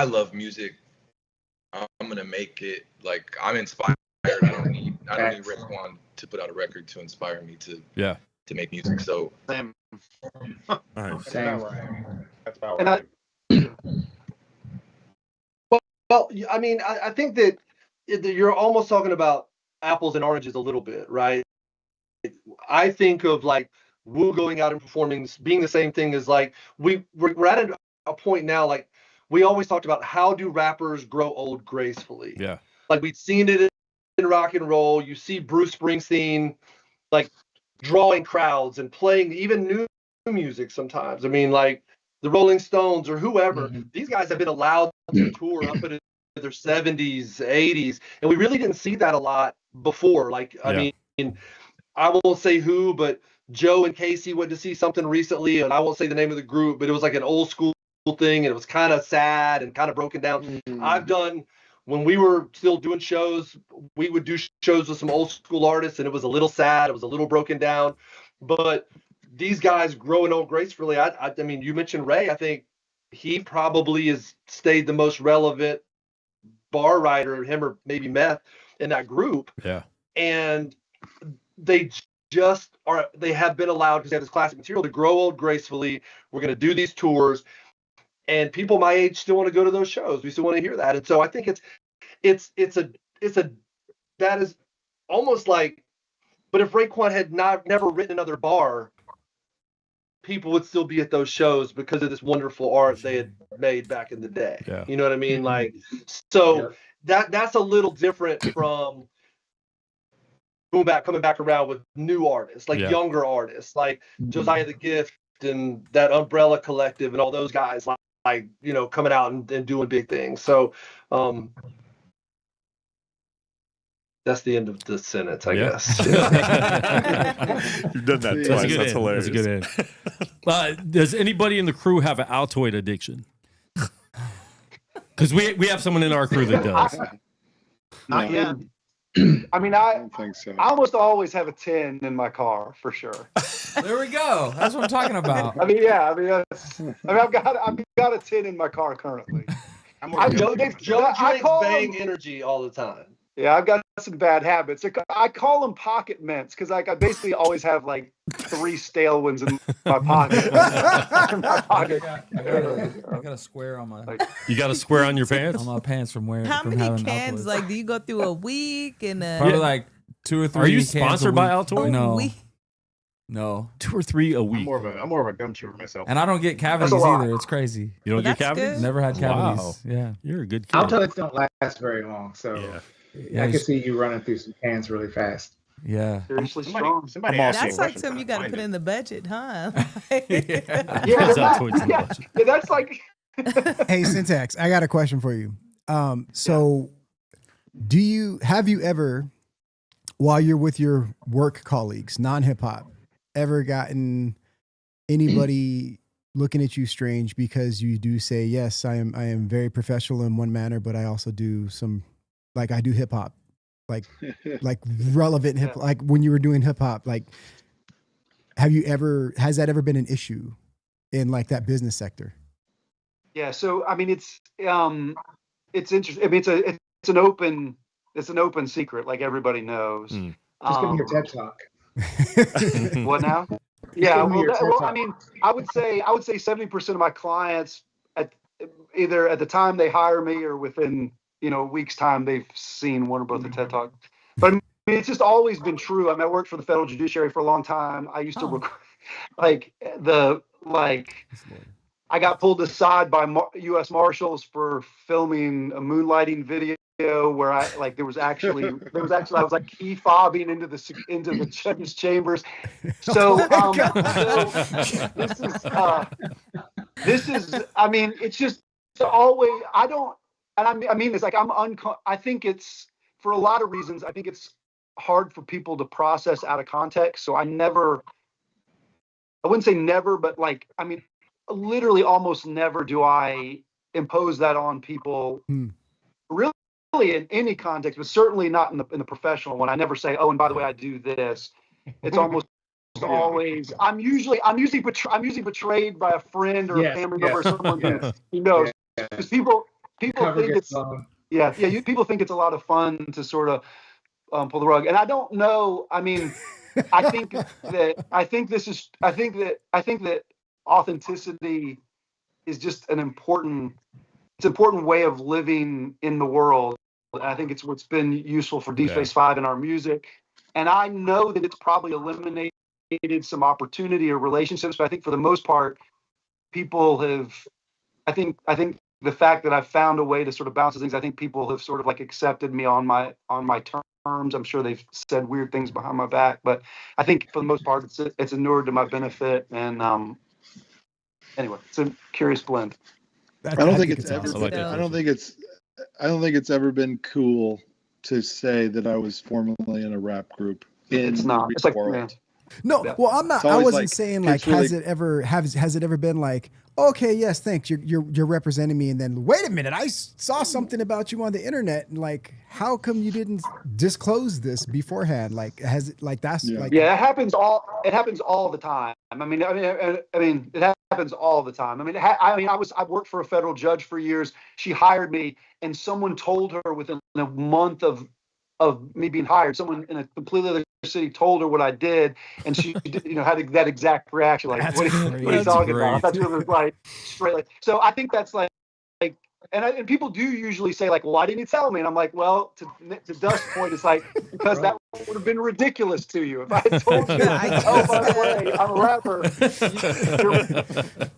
love music. I'm gonna make it. Like, I'm inspired. I don't need Raekwon to put out a record to inspire me to make music. So same. All right. Same. That's about And right. Well, I mean, I think that you're almost talking about apples and oranges a little bit, right? I think of like Wu going out and performing being the same thing as like we're at a point now, like we always talked about how do rappers grow old gracefully. Yeah. Like we've seen it in rock and roll. You see Bruce Springsteen like drawing crowds and playing even new music sometimes. I mean, like the Rolling Stones or whoever, these guys have been allowed to tour up into their 70s, 80s, and we really didn't see that a lot before. Like, I mean, I won't say who, but Joe and Casey went to see something recently, and I won't say the name of the group, but it was like an old school thing, and it was kind of sad and kind of broken down. I've done, when we were still doing shows, we would do shows with some old school artists, and it was a little sad, it was a little broken down, but these guys growing old gracefully. I mean, you mentioned Ray. I think he probably has stayed the most relevant bar writer, him or maybe Meth, in that group. Yeah. And they have been allowed, because they have this classic material, to grow old gracefully. We're going to do these tours, and people my age still want to go to those shows. We still want to hear that. And so I think it's that is almost like, but if Raekwon had never written another bar, people would still be at those shows because of this wonderful art they had made back in the day. Yeah. You know what I mean? Like, so that's a little different from coming back around with new artists, like younger artists, like Josiah the Gift and that Umbrella Collective and all those guys, like you know, coming out and doing big things. So that's the end of the sentence, I guess. You've done that twice. That's hilarious. That's a good end. Does anybody in the crew have an Altoid addiction? Because we have someone in our crew that does. Not yet. I mean, I don't think so. I almost always have a 10 in my car for sure. There we go. That's what I'm talking about. I mean, I've got a 10 in my car currently. Joe drinks Bang Energy all the time. Yeah, I've got some bad habits. I call them pocket mints because like I basically always have like 3 stale ones in my pocket. I got a square on my. You got a square on your pants? On my pants from wearing. How from many having cans? Altoids. Like, do you go through a week and Probably like 2 or 3. Are you cans sponsored by Altoid? No. No. 2 or 3 a week. I'm more of a gum chewer myself. And I don't get cavities either. It's crazy. You don't get cavities? good. Never had cavities. Wow. Yeah. You're a good kid. Altoids don't last very long, so I can see you running through some cans really fast. Yeah. Seriously strong. Somebody That's like something you got to put in the budget, huh? That's like. Hey, Syntax, I got a question for you. So have you ever, while you're with your work colleagues, non-hip hop, ever gotten anybody looking at you strange because you do say, yes, I am very professional in one manner, but I also do some, like I do hip hop, like relevant hip, like when you were doing hip hop, like, has that ever been an issue in like that business sector? Yeah. So, I mean, it's interesting. I mean, it's an open secret. Like everybody knows. Just give me your TED talk. What now? Yeah. Well, I mean, I would say 70% of my clients either at the time they hire me or within, a week's time, they've seen one or both the TED Talk. But I mean, it's just always been true. I mean, I worked for the federal judiciary for a long time. I used to record, I got pulled aside by U.S. Marshals for filming a moonlighting video where I was like key fobbing into the judge's chambers. So this is I mean, it's just always I mean this like I think it's for a lot of reasons. I think it's hard for people to process out of context. So I wouldn't say never, but like I mean, literally almost never do I impose that on people. Really in any context, but certainly not in the professional one. I never say, oh, and by the way, I do this. It's almost always. I'm usually betrayed by a friend or a family member or someone who knows. Because people think it's people think it's a lot of fun to sort of pull the rug, and I don't know. I mean, I think that authenticity is just an important way of living in the world. And I think it's what's been useful for DEEPSPACE 5 in our music. And I know that it's probably eliminated some opportunity or relationships, but I think for the most part, people have, I think the fact that I've found a way to sort of balance things. I think people have sort of like accepted me on my terms. I'm sure they've said weird things behind my back, but I think for the most part, it's inured to my benefit. And anyway, it's a curious blend. I don't think it's ever been cool to say that I was formerly in a rap group. It's not. It's like, man. No, well, I'm not. I wasn't saying like, really, has it ever been like, okay, yes, thanks, you're representing me, and then wait a minute, I saw something about you on the internet, and like, how come you didn't disclose this beforehand? Like, has it like that's like it happens all the time. I mean, it happens all the time. I worked for a federal judge for years. She hired me, and someone told her within a month of me being hired, someone in a completely other city told her what I did, and she had that exact reaction, like, what are you talking about? I thought you were like straight, like, so I think that's like and people do usually say like, well, why didn't you tell me? And I'm like, well, to Dust's point, it's like, because that would have been ridiculous to you if I had told you, oh, by the way, I'm a rapper.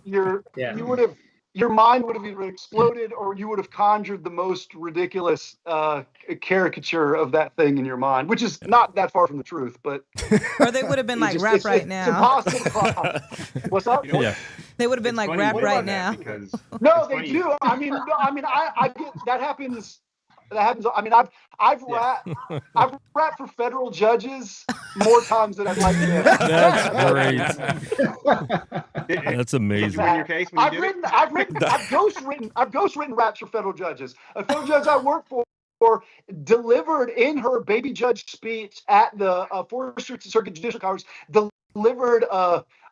You would have, your mind would have either exploded, or you would have conjured the most ridiculous caricature of that thing in your mind, which is not that far from the truth. But or they would have been like, rap right now. It's impossible. What's up? Yeah. They would have been like, rap right now. No, they do. I mean, I get that happens. That happens. I mean, I've rapped for federal judges more times than I'd like to. That's great. That's amazing. I've ghostwritten raps for federal judges. A federal judge I work for delivered in her baby judge speech at the 4th Circuit Judicial Conference. Delivered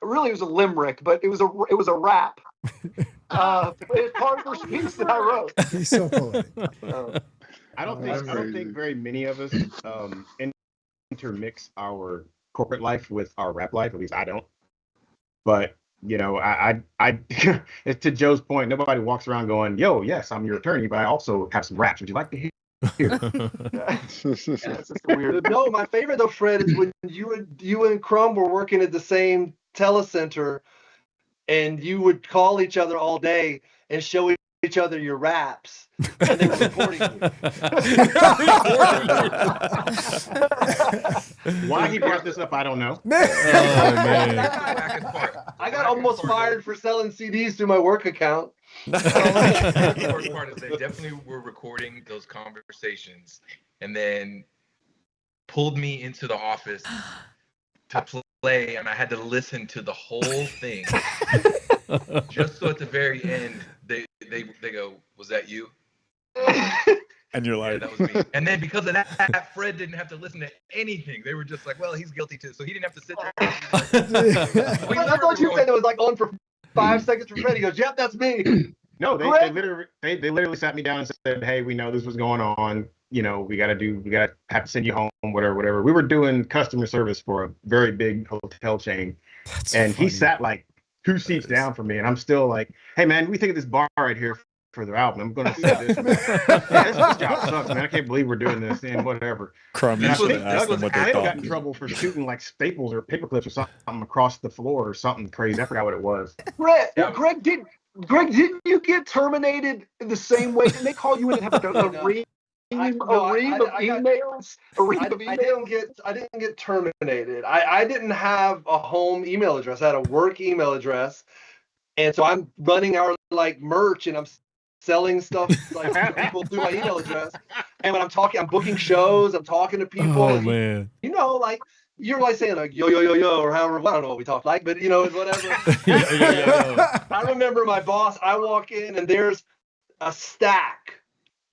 really it was a limerick, but it was a rap. It's part of her speech that I wrote. He's so poetic. I don't think very many of us intermix our corporate life with our rap life. At least I don't. But I to Joe's point, nobody walks around going, "Yo, yes, I'm your attorney, but I also have some raps. Would you like to hear?" No, my favorite though, Fred, is when you and Crumb were working at the same telecenter, and you would call each other all day and show each other your raps, and they were recording you. Why he brought this up, I don't know. Oh, man. I got almost fired for selling CDs through my work account. The worst part is they definitely were recording those conversations, and then pulled me into the office to play, and I had to listen to the whole thing. Just so at the very end, they go, "Was that you?" And you're like, "Yeah, that was me." And then because of that, Fred didn't have to listen to anything. They were just like, "Well, he's guilty too," so he didn't have to sit there. That's what you said. It was like on for 5 seconds for Fred. He goes, "Yep, that's me." No, they literally sat me down and said, "Hey, we know this was going on. We gotta have to send you home, whatever." We were doing customer service for a very big hotel chain, and he sat like 2 seats down from me, and I'm still like, "Hey, man, we think of this bar right here for their album. I'm going to say this. This job sucks, man. I can't believe we're doing this and whatever." Crumb, you should have asked them what they got thought. in trouble for shooting like staples or paper clips or something across the floor or something crazy. I forgot what it was. Greg, didn't you get terminated in the same way? Didn't they call you in and have a ream of emails? I didn't get terminated. I didn't have a home email address. I had a work email address, and so I'm running our like merch, and I'm selling stuff like to people through my email address. And when I'm booking shows, I'm talking to people. Oh, man. Like you're like saying like yo yo yo yo or however, I don't know what we talk like, but whatever. I remember my boss. I walk in and there's a stack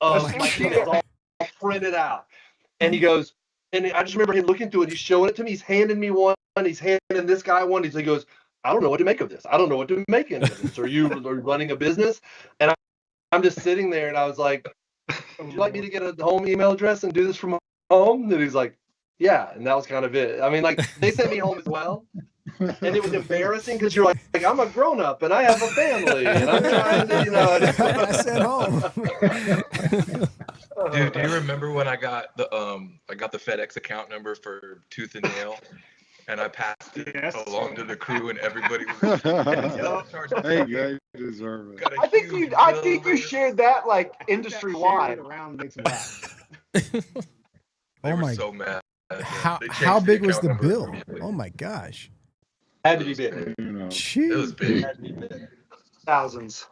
of my emails all printed out, and he goes, and I just remember him looking through it. He's showing it to me. He's handing me one. He's handing this guy one. He goes, "I don't know what to make of this. I don't know what to make of this. Are you running a business?" And I'm just sitting there, and I was like, "Would you like me to get a home email address and do this from home?" And he's like, "Yeah." And that was kind of it. I mean, like, they sent me home as well. And it was embarrassing because you're like, I'm a grown up and I have a family and I'm trying to, I said home. Dude, do you remember when I got the FedEx account number for Tooth and Nail? and I passed it along to the crew, and everybody was Hey, you deserve it. I think you shared that like industry wide. Around makes them laugh. They were my! so mad. How big was the bill? Oh my gosh! Had to be big. Jeez. It was big. Had to be big. Thousands.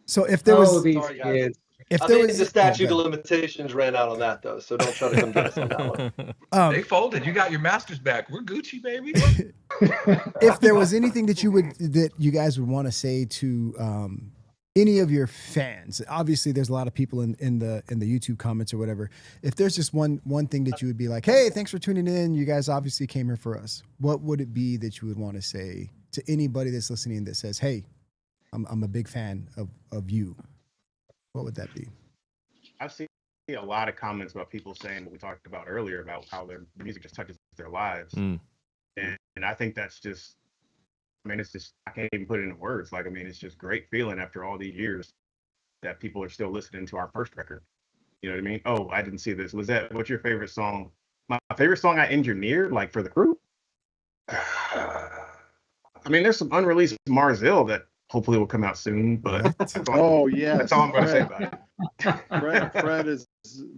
So if there was, these Sorry, guys. kids. if I there think was the statute of limitations ran out on that though, so don't try to come get us on that one. They folded. You got your masters back. We're Gucci, baby. if there was anything that you guys would want to say to any of your fans, obviously there's a lot of people in the YouTube comments or whatever. If there's just one thing that you would be like, hey, thanks for tuning in. You guys obviously came here for us. What would it be that you would want to say to anybody that's listening that says, hey, I'm a big fan of you? What would that be? I've seen a lot of comments about people saying what we talked about earlier about how their music just touches their lives. And I think that's just, I mean, it's just, I can't even put it into words. Like, I mean, it's just great feeling after all these years that people are still listening to our first record. You know what I mean? Oh, I didn't see this. Lizette, what's your favorite song? My favorite song I engineered, like for the crew? I mean, there's some unreleased Marzille that hopefully will come out soon, but that's all I'm going to say about it.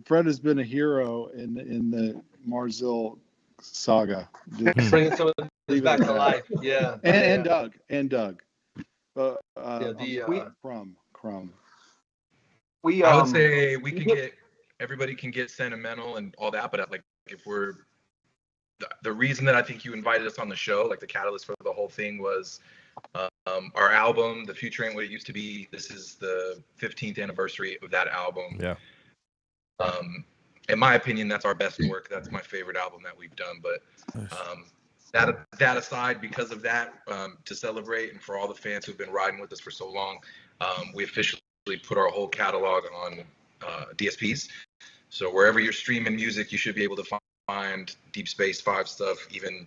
Fred has been a hero in the Marzille saga. Bringing some of this back to life. Yeah. And Doug. Crumb. I would say we can get, everybody can get sentimental and all that, but like if we're, the reason that I think you invited us on the show, like the catalyst for the whole thing was our album, The Future Ain't What It Used to Be. This is the 15th anniversary of that album. Yeah. In my opinion, that's our best work. That's my favorite album that we've done. But that aside, because of that, to celebrate and for all the fans who've been riding with us for so long, we officially put our whole catalog on DSPs. So wherever you're streaming music, you should be able to find DEEPSPACE 5 stuff, even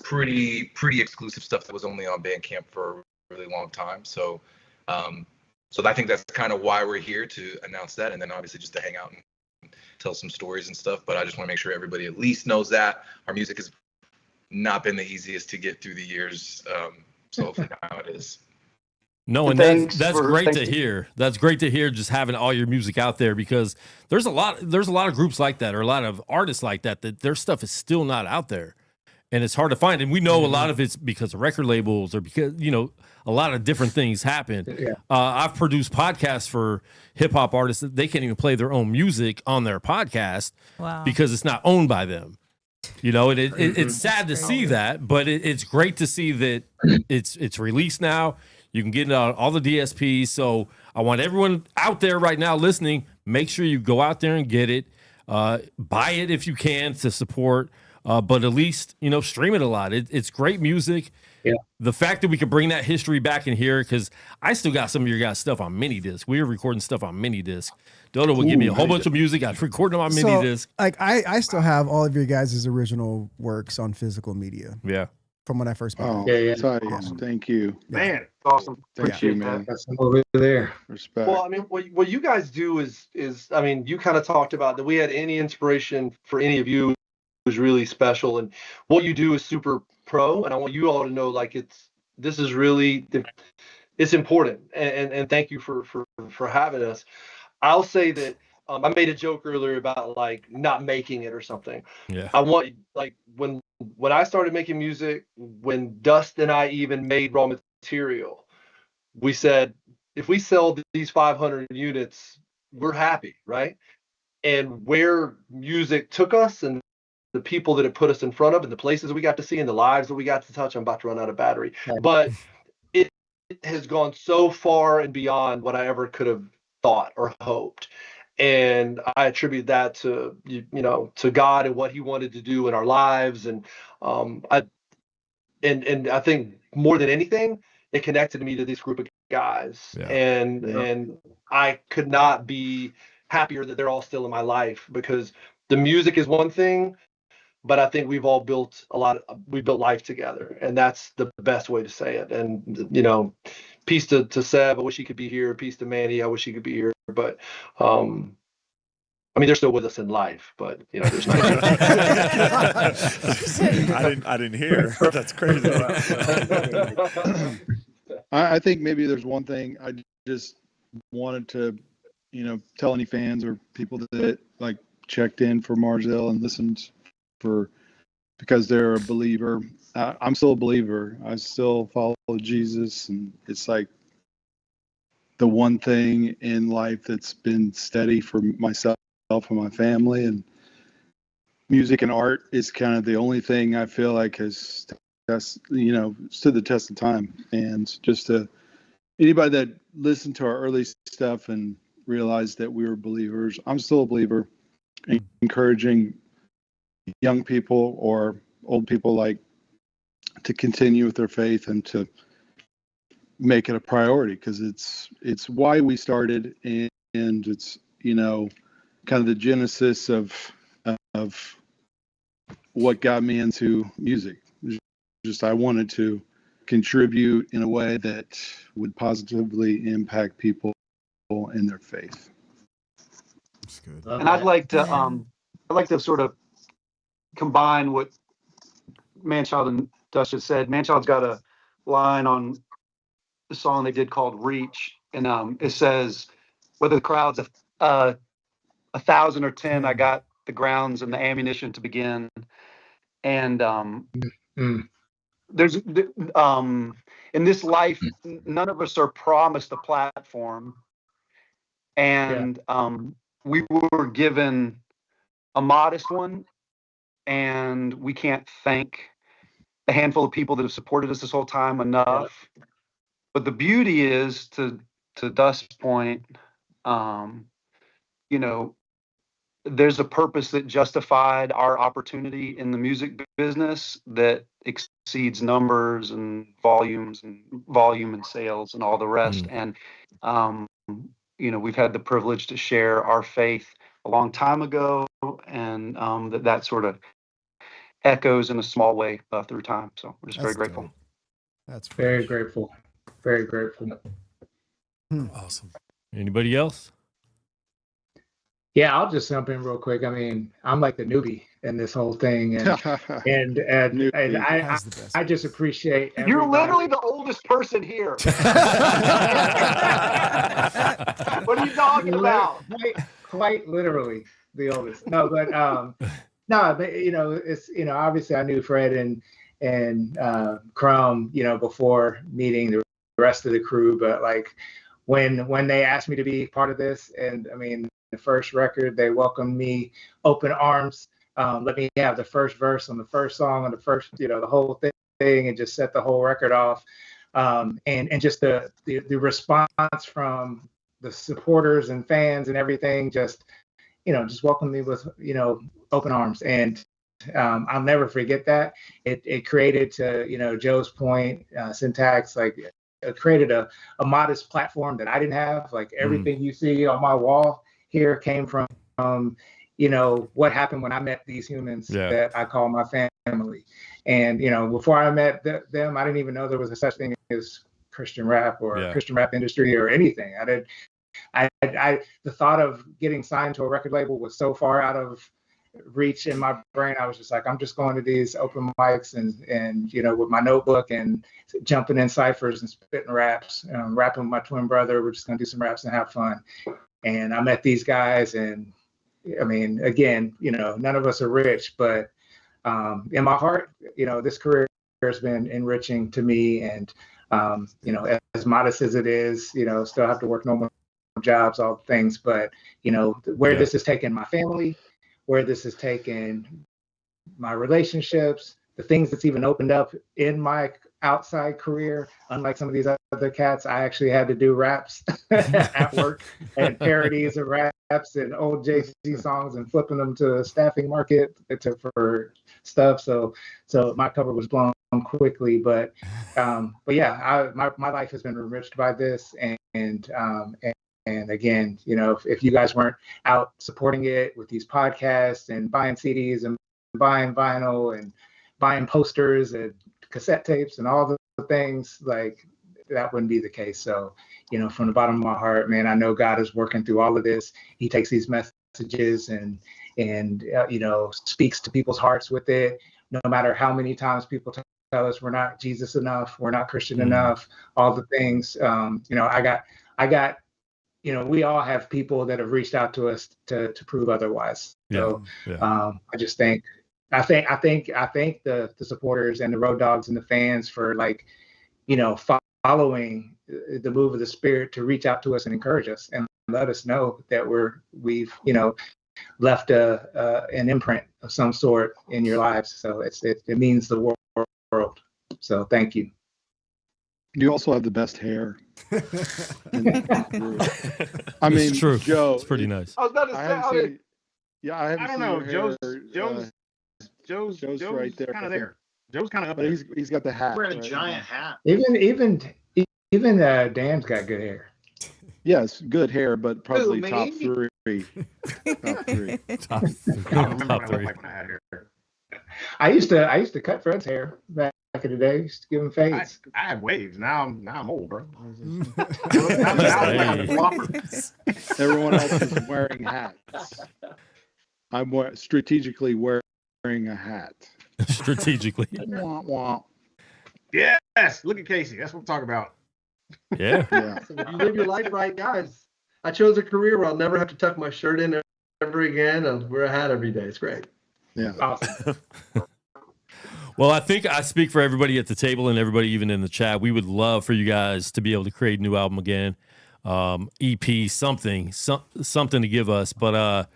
pretty exclusive stuff that was only on Bandcamp for a really long time. So so I think that's kind of why we're here, to announce that, and then obviously just to hang out and tell some stories and stuff. But I just want to make sure everybody at least knows that our music has not been the easiest to get through the years. So hopefully now it is. No, and that's great to hear. That's great to hear, just having all your music out there, because there's a lot of groups like that, or a lot of artists like that their stuff is still not out there, and it's hard to find. And we know a lot of it's because of record labels, or because, you know, a lot of different things happen. Yeah. I've produced podcasts for hip hop artists that they can't even play their own music on their podcast because it's not owned by them. You know, it's sad to see that, but it's great to see that it's released now. You can get it on all the DSPs. So I want everyone out there right now listening, make sure you go out there and get it. Buy it if you can to support, but at least, you know, stream it a lot. It's great music. Yeah. The fact that we could bring that history back in here, because I still got some of your guys' stuff on mini disc. We were recording stuff on mini disc. Dodo would give me a whole bunch of music. I'd record them on mini disc. Like I still have all of your guys' original works on physical media. Yeah. From when I first bought Awesome. Thank you. Man, awesome. Thank you, man. That's over there. Respect. Well, I mean, what you guys do is I mean, you kind of talked about that we had any inspiration for any of you was really special, and what you do is super pro, and I want you all to know, like, this is really, it's important, and thank you for having us. I'll say that I made a joke earlier about like not making it or something. Yeah. I want, like, when I started making music, when Dust and I even made raw material, we said, if we sell these 500 units, we're happy, right? And where music took us, and the people that it put us in front of, and the places we got to see, and the lives that we got to touch. I'm about to run out of battery, but it has gone so far and beyond what I ever could have thought or hoped. And I attribute that to, you know, to God and what He wanted to do in our lives. And I think more than anything, it connected me to this group of guys. Yeah. And I could not be happier that they're all still in my life, because the music is one thing, but I think we've all built we built life together, and that's the best way to say it. And, you know, peace to Seb. I wish he could be here. Peace to Manny. I wish he could be here. But I mean, they're still with us in life, but you know, there's not. I didn't hear. That's crazy. I think maybe there's one thing I just wanted to, tell any fans or people that like checked in for Marzell and listened because they're a believer. I'm still a believer. I still follow Jesus, and it's like the one thing in life that's been steady for myself and my family. And music and art is kind of the only thing I feel like has stood the test of time. And just to anybody that listened to our early stuff and realized that we were believers, I'm still a believer, encouraging young people or old people like to continue with their faith and to make it a priority, because it's why we started, and it's kind of the genesis of what got me into music. Just I wanted to contribute in a way that would positively impact people in their faith. That's good. And I'd like to sort of combine what Manchild and Dust just said. Manchild's got a line on the song they did called "Reach," and it says, "Whether the crowd's 1,000 or 10, I got the grounds and the ammunition to begin." And there's in this life, none of us are promised a platform, and we were given a modest one, and we can't thank the handful of people that have supported us this whole time enough. But the beauty is, to Dust's point, there's a purpose that justified our opportunity in the music business that exceeds numbers and volume and sales and all the rest. And we've had the privilege to share our faith a long time ago, and that sort of echoes in a small way through time. So we're just very grateful. Dope. That's very grateful. Very grateful. Awesome. Anybody else? Yeah, I'll just jump in real quick. I mean, I'm like the newbie in this whole thing, and I just appreciate everybody. You're literally the oldest person here. What are you talking about? Quite literally the oldest. No, but it's obviously I knew Fred and Crumb, before meeting the rest of the crew, but like when they asked me to be part of this, and I mean, the first record, they welcomed me open arms. Let me have the first verse on the first song on the first, the whole thing, and just set the whole record off. And just the response from the supporters and fans and everything, just welcomed me with, open arms. And I'll never forget that. It created, to Joe's point, Syntax, like it created a modest platform that I didn't have. Like everything you see on my wall here came from, what happened when I met these humans that I call my family. And, before I met them, I didn't even know there was a such thing as Christian rap or Christian rap industry or anything. The thought of getting signed to a record label was so far out of reach in my brain. I was just like, I'm just going to these open mics and with my notebook and jumping in ciphers and spitting raps, rapping with my twin brother. We're just going to do some raps and have fun. And I met these guys, and I mean, again, none of us are rich, but in my heart, this career has been enriching to me. And, as modest as it is, still have to work normal jobs, all the things, but, where this has taken my family, where this has taken my relationships, the things that's even opened up in my outside career, unlike some of these other cats, I actually had to do raps at work and parodies of raps and old Jay-Z songs and flipping them to a staffing market for stuff. So my cover was blown quickly, but yeah, my life has been enriched by this. And again, if you guys weren't out supporting it with these podcasts and buying CDs and buying vinyl and buying posters and cassette tapes and all the things, like that wouldn't be the case. So, from the bottom of my heart, man, I know God is working through all of this. He takes these messages and speaks to people's hearts with it. No matter how many times people tell us we're not Jesus enough, we're not Christian enough, all the things. I got. We all have people that have reached out to us to prove otherwise. So I just think the supporters and the Road Dogs and the fans for following the move of the Spirit to reach out to us and encourage us and let us know that we've left an imprint of some sort in your lives. So it means the world. So thank you. You also have the best hair. I mean, it's true. Joe, it's pretty nice. I was about to say, I don't know. Joe's right there. Kind of there. Joe's kind of up there. He's got the hat. Wearing a giant hat. Even Dan's got good hair. Yes, good hair, but probably top three. Top three. I used to cut Fred's hair back in the day. Used to give him fades. I have waves now. I'm old, bro. Everyone else is wearing hats. I'm strategically wearing a hat. Strategically. Wah, wah. Yes, look at Casey. That's what I'm talking about. Yeah. So if you live your life right, guys. I chose a career where I'll never have to tuck my shirt in ever again and wear a hat every day. It's great. Yeah. Awesome. Well, I think I speak for everybody at the table and everybody even in the chat. We would love for you guys to be able to create a new album again, EP, something to give us. But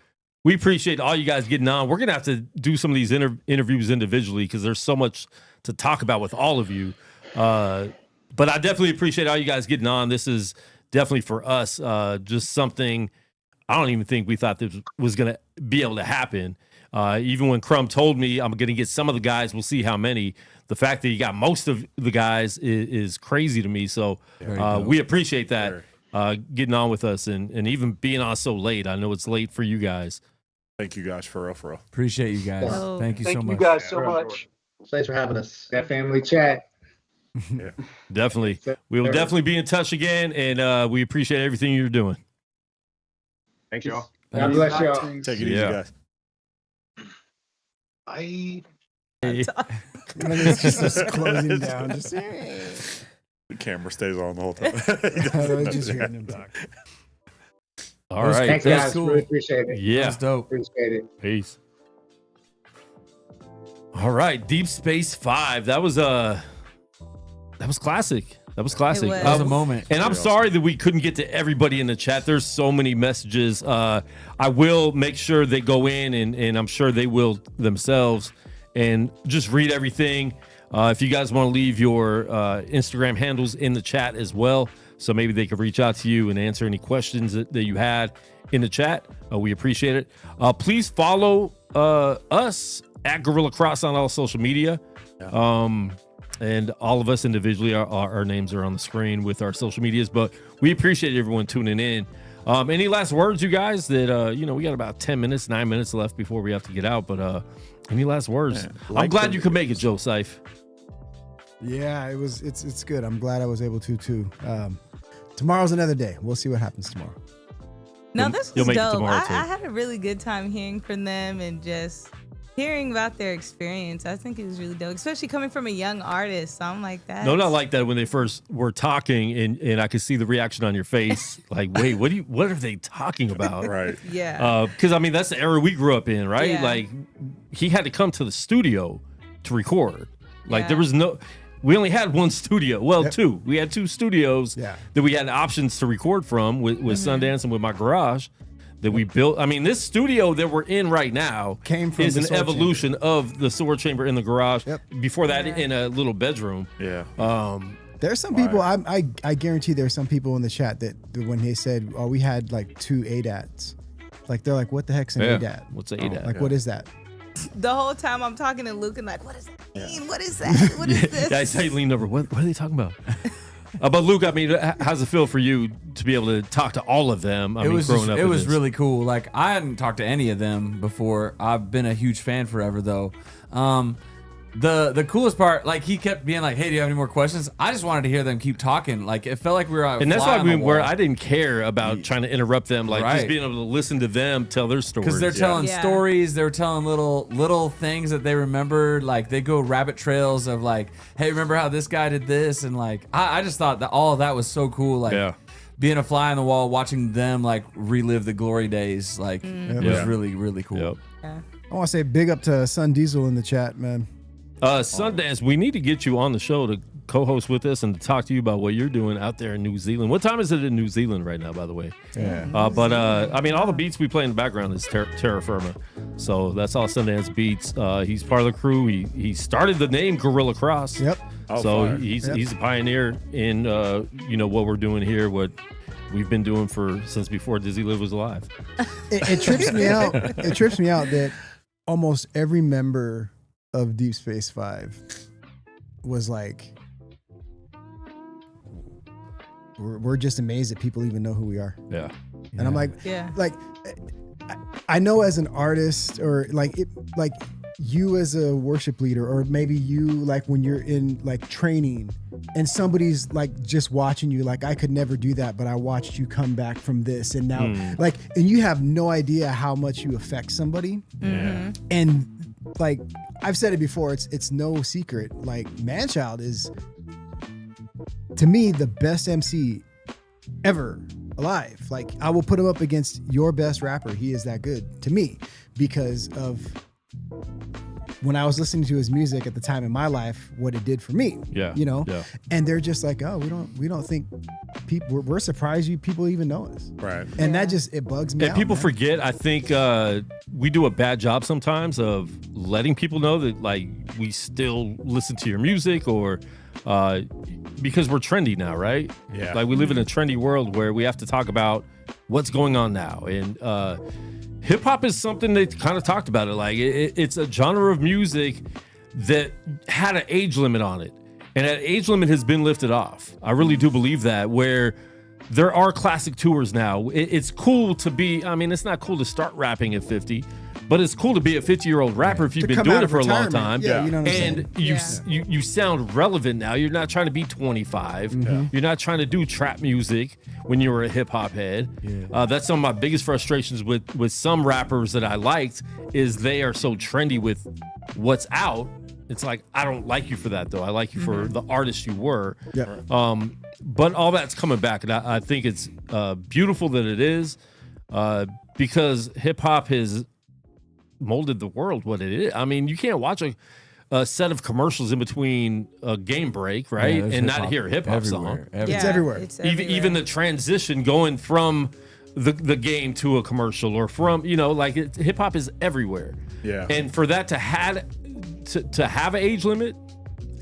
we appreciate all you guys getting on. We're going to have to do some of these interviews individually because there's so much to talk about with all of you. But I definitely appreciate all you guys getting on. This is definitely for us just something I don't even think we thought this was going to be able to happen. Even when Crumb told me I'm going to get some of the guys, we'll see how many. The fact that he got most of the guys is crazy to me. So we appreciate that getting on with us and even being on so late. I know it's late for you guys. Thank you guys for real. Appreciate you guys. Thank you so much. Thank you guys so much. Thanks for having us. That family chat. Yeah. Definitely. We will definitely be in touch again, and we appreciate everything you're doing. Thanks, y'all. God bless y'all. Take it easy, guys. It's just closing down. Just the camera stays on the whole time. just hearing him talk. All right. Thanks, guys. Cool. Really appreciate it. Yeah. That's dope. Appreciate it. Peace. All right. Deep Space 5. That was classic. That was classic. It That was a moment. And I'm sorry that we couldn't get to everybody in the chat. There's so many messages. I will make sure they go in, and I'm sure they will themselves, and just read everything. If you guys want to leave your Instagram handles in the chat as well, so maybe they could reach out to you and answer any questions that you had in the chat. We appreciate it. Please follow us at Guerrilla Cross on all social media. And all of us individually, our names are on the screen with our social medias, but we appreciate everyone tuning in. Any last words, you guys, that, we got about 9 minutes left before we have to get out, but any last words? I'm glad you could make it, Joe Seif. Yeah, it's good. I'm glad I was able to too. Tomorrow's another day. We'll see what happens tomorrow. No, this You'll was make it dope. tomorrow, too. I had a really good time hearing from them and just hearing about their experience. I think it was really dope, especially coming from a young artist. So I'm like that. No, not like that. When they first were talking, and I could see the reaction on your face, like, wait, what are they talking about? Right. Yeah. Because I mean, that's the era we grew up in, right? Yeah. Like, he had to come to the studio to record. Like, Yeah. there was no. We only had one studio. Well, two. We had two studios that we had options to record from with Sundance and with my garage that we built. I mean, this studio that we're in right now is an evolution of the Sword Chamber in the garage. Before that, in a little bedroom. Yeah. There's some people, I guarantee there's some people in the chat that when they said, oh, we had like 2 ADATs, like they're like, what the heck's an ADAT? What's an ADAT? Like, what is that? The whole time I'm talking to Luke and like, what does that mean? What is that? What is this? I say lean over. What are they talking about? But Luke, I mean, how's it feel for you to be able to talk to all of them? It was really cool. Like, I hadn't talked to any of them before. I've been a huge fan forever, though. The coolest part, like he kept being like, "Hey, do you have any more questions?" I just wanted to hear them keep talking. Like it felt like we were. And that's why where I didn't care about trying to interrupt them, like just being able to listen to them tell their stories. Because they're telling stories, they're telling little things that they remembered. Like they go rabbit trails of like, "Hey, remember how this guy did this?" And like I just thought that all of that was so cool. Like being a fly on the wall, watching them like relive the glory days. Like it was really really cool. I want to say big up to Sun Diesel in the chat, man. Sundance, we need to get you on the show to co-host with us and to talk to you about what you're doing out there in New Zealand. What time is it in New Zealand right now, by the way? Yeah. But I mean, all the beats we play in the background is Terra Firma. So that's all Sundance beats. He's part of the crew. He started the name Guerrilla Cross. Yep. So he's a pioneer in what we're doing here, what we've been doing since before Dizzy Liv was alive. It trips me out. It trips me out that almost every member of Deep Space 5 was like, we're just amazed that people even know who we are. Yeah. And I'm like, I know as an artist or like you as a worship leader, or maybe you like when you're in like training and somebody's like just watching you, like I could never do that, but I watched you come back from this and now and you have no idea how much you affect somebody. And like I've said it before, it's no secret. Like Manchild is, to me, the best MC ever alive. Like I will put him up against your best rapper. He is that good to me because of when I was listening to his music at the time in my life, what it did for me. And they're just like, oh, we don't think people. We're surprised people even know us. Right. And that just it bugs me. And out, people man. forget. I think we do a bad job sometimes of letting people know that like we still listen to your music, or because we're trendy now, right? Yeah. Like we live in a trendy world where we have to talk about what's going on now, and hip hop is something they kind of talked about it. Like it's a genre of music that had an age limit on it, and that age limit has been lifted off. I really do believe that, where there are classic tours now. It's cool to be, I mean, it's not cool to start rapping at 50, but it's cool to be a 50-year-old rapper if you've been doing it for a long time. Yeah, you know what I'm and you sound relevant now. You're not trying to be 25. You're not trying to do trap music when you were a hip-hop head. That's some of my biggest frustrations with some rappers that I liked, is they are so trendy with what's out. It's like, I don't like you for that, though. I like you for the artist you were. But all that's coming back, and I think it's beautiful that it is, because hip-hop has molded the world what it is. I mean, you can't watch a set of commercials in between a game break, right? And not hear a hip-hop song. It's everywhere. Even the transition going from the game to a commercial, or from, like hip-hop is everywhere. Yeah. And for that to have an age limit,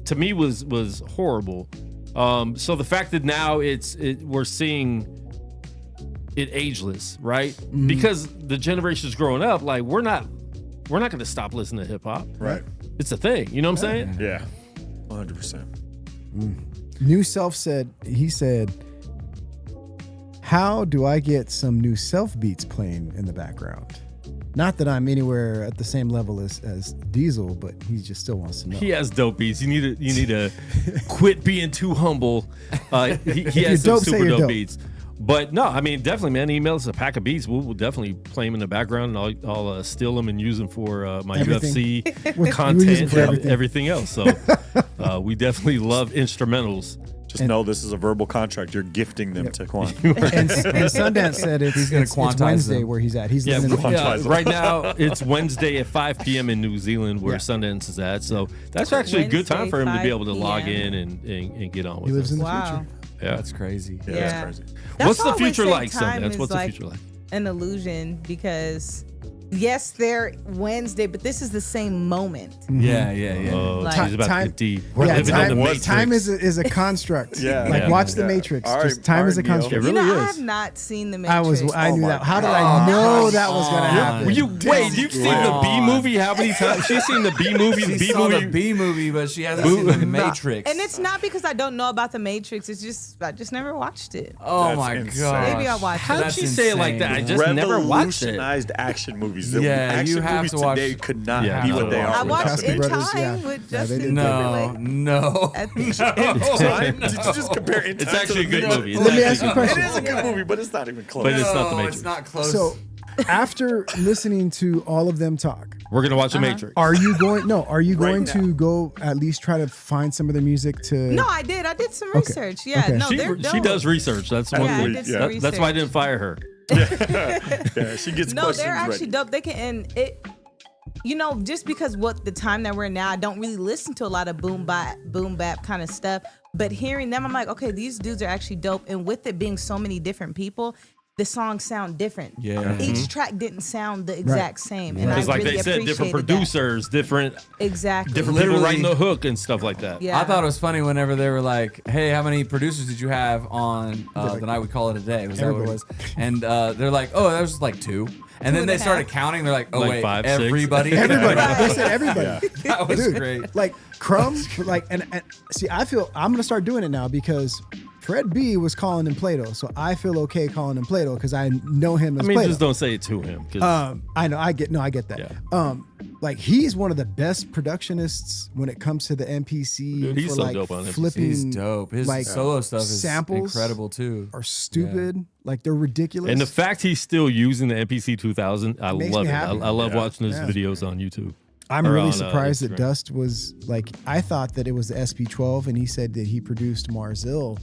to me was horrible. So the fact that now we're seeing it ageless, right? Because the generation's growing up, like we're not going to stop listening to hip hop. Right. It's a thing. You know what I'm saying? Yeah. 100%. New Self said, how do I get some New Self beats playing in the background? Not that I'm anywhere at the same level as Diesel, but he just still wants to know. He has dope beats. You need to quit being too humble. He has some super dope beats. But no, I mean, definitely, man. Email us a pack of beats. We'll definitely play them in the background, and I'll steal them and use them for my UFC content and everything else. So we definitely love instrumentals. Just know this is a verbal contract. You're gifting them to Quan. and Sundance said it's Wednesday them. Where he's at. He's living in the right now, it's Wednesday at 5 p.m. in New Zealand, where Sundance is at. So that's actually a good time for him to be able to log in and get on with He lives us. in the future. Yeah, that's crazy. Yeah, that's crazy. What's the That's future why I like, say time Sundance? is What's the like future like? An illusion, because yes, they're Wednesday, but this is the same moment. Yeah. Oh, Like- she's about Time- 50. We're living in the Matrix. Time is a construct. Yeah. Watch The Matrix. All right, Just time is a all right, Neil. construct. It really I is. have not seen the Matrix. I knew that. How did I God. know that was gonna happen? You've seen the B movie how many times? She's seen the B movie. She The B saw the movie. B movie, but she hasn't seen the Matrix. And it's not because I don't know about the Matrix. It's just I just never watched it. Oh That's my insane. god! Maybe I'll watch it. How'd she say it like that? I just never watched it. Revolutionized action movies. movies. Yeah, action you have movies to watch. today could not Yeah, be no. what they are. I watched Castle In Brothers, Time yeah. with Yeah, they Justin did Timberlake. No. At the In Time? Did you just compare In Time? It's actually a good movie. Let me ask you a It question. is a good movie, but it's not even close. But it's not the No, Matrix. it's not close. So after listening to all of them talk, We're gonna watch The Matrix. are you going? No, are you going Right to go at least try to find some of the music to? No, I did. I did some research. Yeah, Okay. no, they're She dope. does research. That's one Yeah, I thing. did some That's why I research. didn't fire her. Yeah, she gets No, questions they're actually ready. dope. They can, and it, you know, just because what the time that we're in now, I don't really listen to a lot of boom bap kind of stuff. But hearing them, I'm like, okay, these dudes are actually dope. And with it being so many different people, the songs sound different. Yeah. Each track didn't sound the exact same. And I Because, like really they said, different appreciated that. producers, different Exactly. people Literally- writing the hook and stuff like that. Yeah. I thought it was funny whenever they were like, "Hey, how many producers did you have on the night we call it a day?" Was that what it was? And they're like, "Oh, that was just like 2." And then and they a started half. counting. They're like, "Oh Like wait, 5, 6. everybody." Everybody. Right. They said everybody. That was Dude, great. Like Crumb, like and see, I feel I'm gonna start doing it now because Fred B was calling him Plato, so I feel okay calling him Plato because I know him as I mean, Plato. just don't say it to him. 'Cause I know, I get that. Yeah. Like he's one of the best productionists when it comes to the MPC. Dude, he's for so like dope on MPC. flipping. He's dope. His like, solo stuff is samples incredible too. Are stupid, like they're ridiculous. and the fact he's still using the MPC 2000, I Makes love me it. happy. I love watching his Yeah. videos on YouTube. I'm Or really on, surprised that Instagram. Dust was like, I thought that it was the SP12, and he said that he produced Marzil,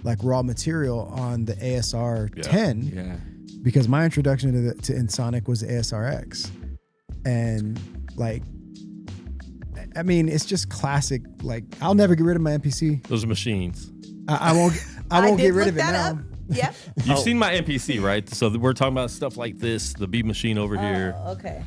like raw material on the ASR 10. Yeah. Because my introduction to Ensoniq was the ASRX, and like, I mean, it's just classic. Like, I'll never get rid of my MPC. Those are machines. I won't. I won't did get rid look of it that now. up. Yep. You've seen my MPC, right? So we're talking about stuff like this, the beat machine over here. Oh, okay.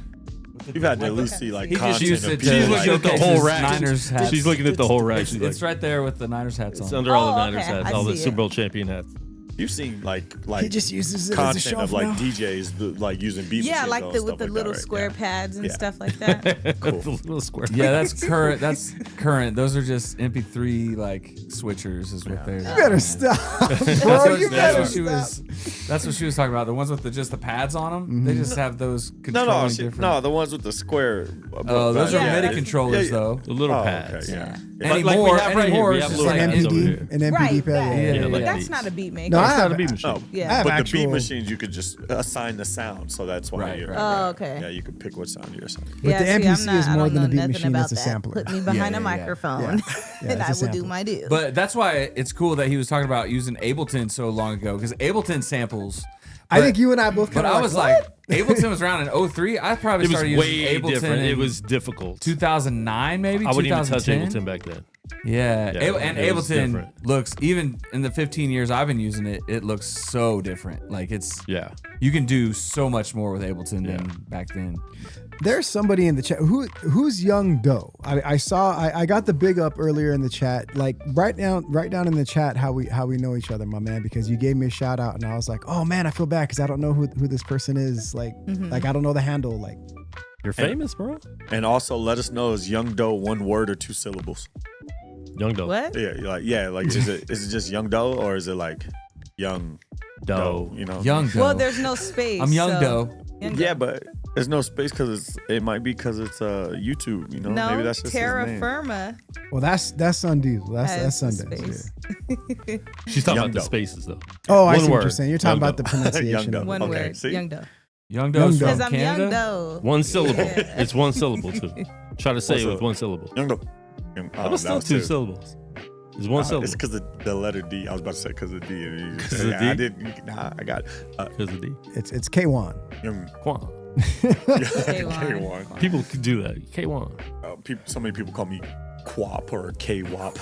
You've had to at least see like He just content used of it people, to She's looking at the showcase whole his rack. Niners hats. She's looking at the whole rack. She's It's like, right there with the Niners hats it's on. under all the Oh, Niners okay. hats, I all the see Super it. Bowl champion hats. You've seen like He just uses it as a content shelf of like now. DJs like using beat Yeah, machines like and the stuff with the like little that, right? square Yeah. pads and Yeah. stuff like that. The little square. Yeah, that's current. That's current. Those are just MP3 like switchers, is what they're. You better stop, That's bro. what, You that's better what she stop. was. That's what she was talking about. The ones with just the pads on them. Mm-hmm. They just have those No, controlling shit, no, different. the ones with the square. Oh, those are Yeah. MIDI controllers Yeah, yeah. though. The little Oh, pads. okay, yeah. Like we Anymore, have right here, anymore, we it's have just little like pads over MPD, here. an MPD Right, pad. that. Yeah, like That's these. not a beat maker. No, I It's not have a beat machine. No, I yeah, have but the actual- beat machines you could just assign the sound, so that's why. Right, you're, right, Oh, okay. Yeah, you could pick what sound you're assigning. But the see, MPC I'm is not- more I don't than a know beat nothing machine, about it's a that. sampler. Put me behind Yeah, a yeah. microphone, Yeah, and it's I a will do sampler. my do. But that's why it's cool that he was talking about using Ableton so long ago, because Ableton samples. I think you and I both But kind of I was like, Ableton was around in 03. I probably It was started way using Ableton different. in It was difficult. 2009, maybe. I wouldn't even touch 2010. Ableton back then. Yeah, Yeah, and it was Ableton different. looks, even in the 15 years I've been using it, it looks so different. Like it's, Yeah. you can do so much more with Ableton than back then. there's somebody in the chat who's Young Doe. I got the big up earlier in the chat. Like write down in the chat how we know each other, my man, because you gave me a shout out and I was like, oh man, I feel bad because I don't know who this person is. Like like I don't know the handle. Like You're famous, bro. And also let us know, is Young Doe one word or 2 syllables? Young Doe. What? Yeah, like is it just Young Doe or is it like Young Doe? You know, Young Doe. Well, there's no space. I'm Young so- Doe. Young Yeah, Doe. but there's no space because it might be because it's YouTube. You know, No, maybe that's just Terra his name. Firma. well that's Sun Diesel. That's has the Sundance. space. Yeah. She's talking Young about the Doe. spaces, though. Oh, I One see what word. you're saying. You're talking Young about the Doe. pronunciation. Young of Doe. it. One Okay, word. see? Young Doe. Young Doe's Young from Because I'm Canada. Young Doe. One syllable. Yeah. It's one syllable, too. Try to say it with one syllable. Young Doe. That was still 2 syllables. It's one syllable. It's because of the letter D. I was about to say because of D. And you just 'Cause say, of yeah, D? I didn't. Nah, I got it. Because of D. It's K1. Young Quan. K1. People could do that. K1. So many people call me Quap or K-Wop.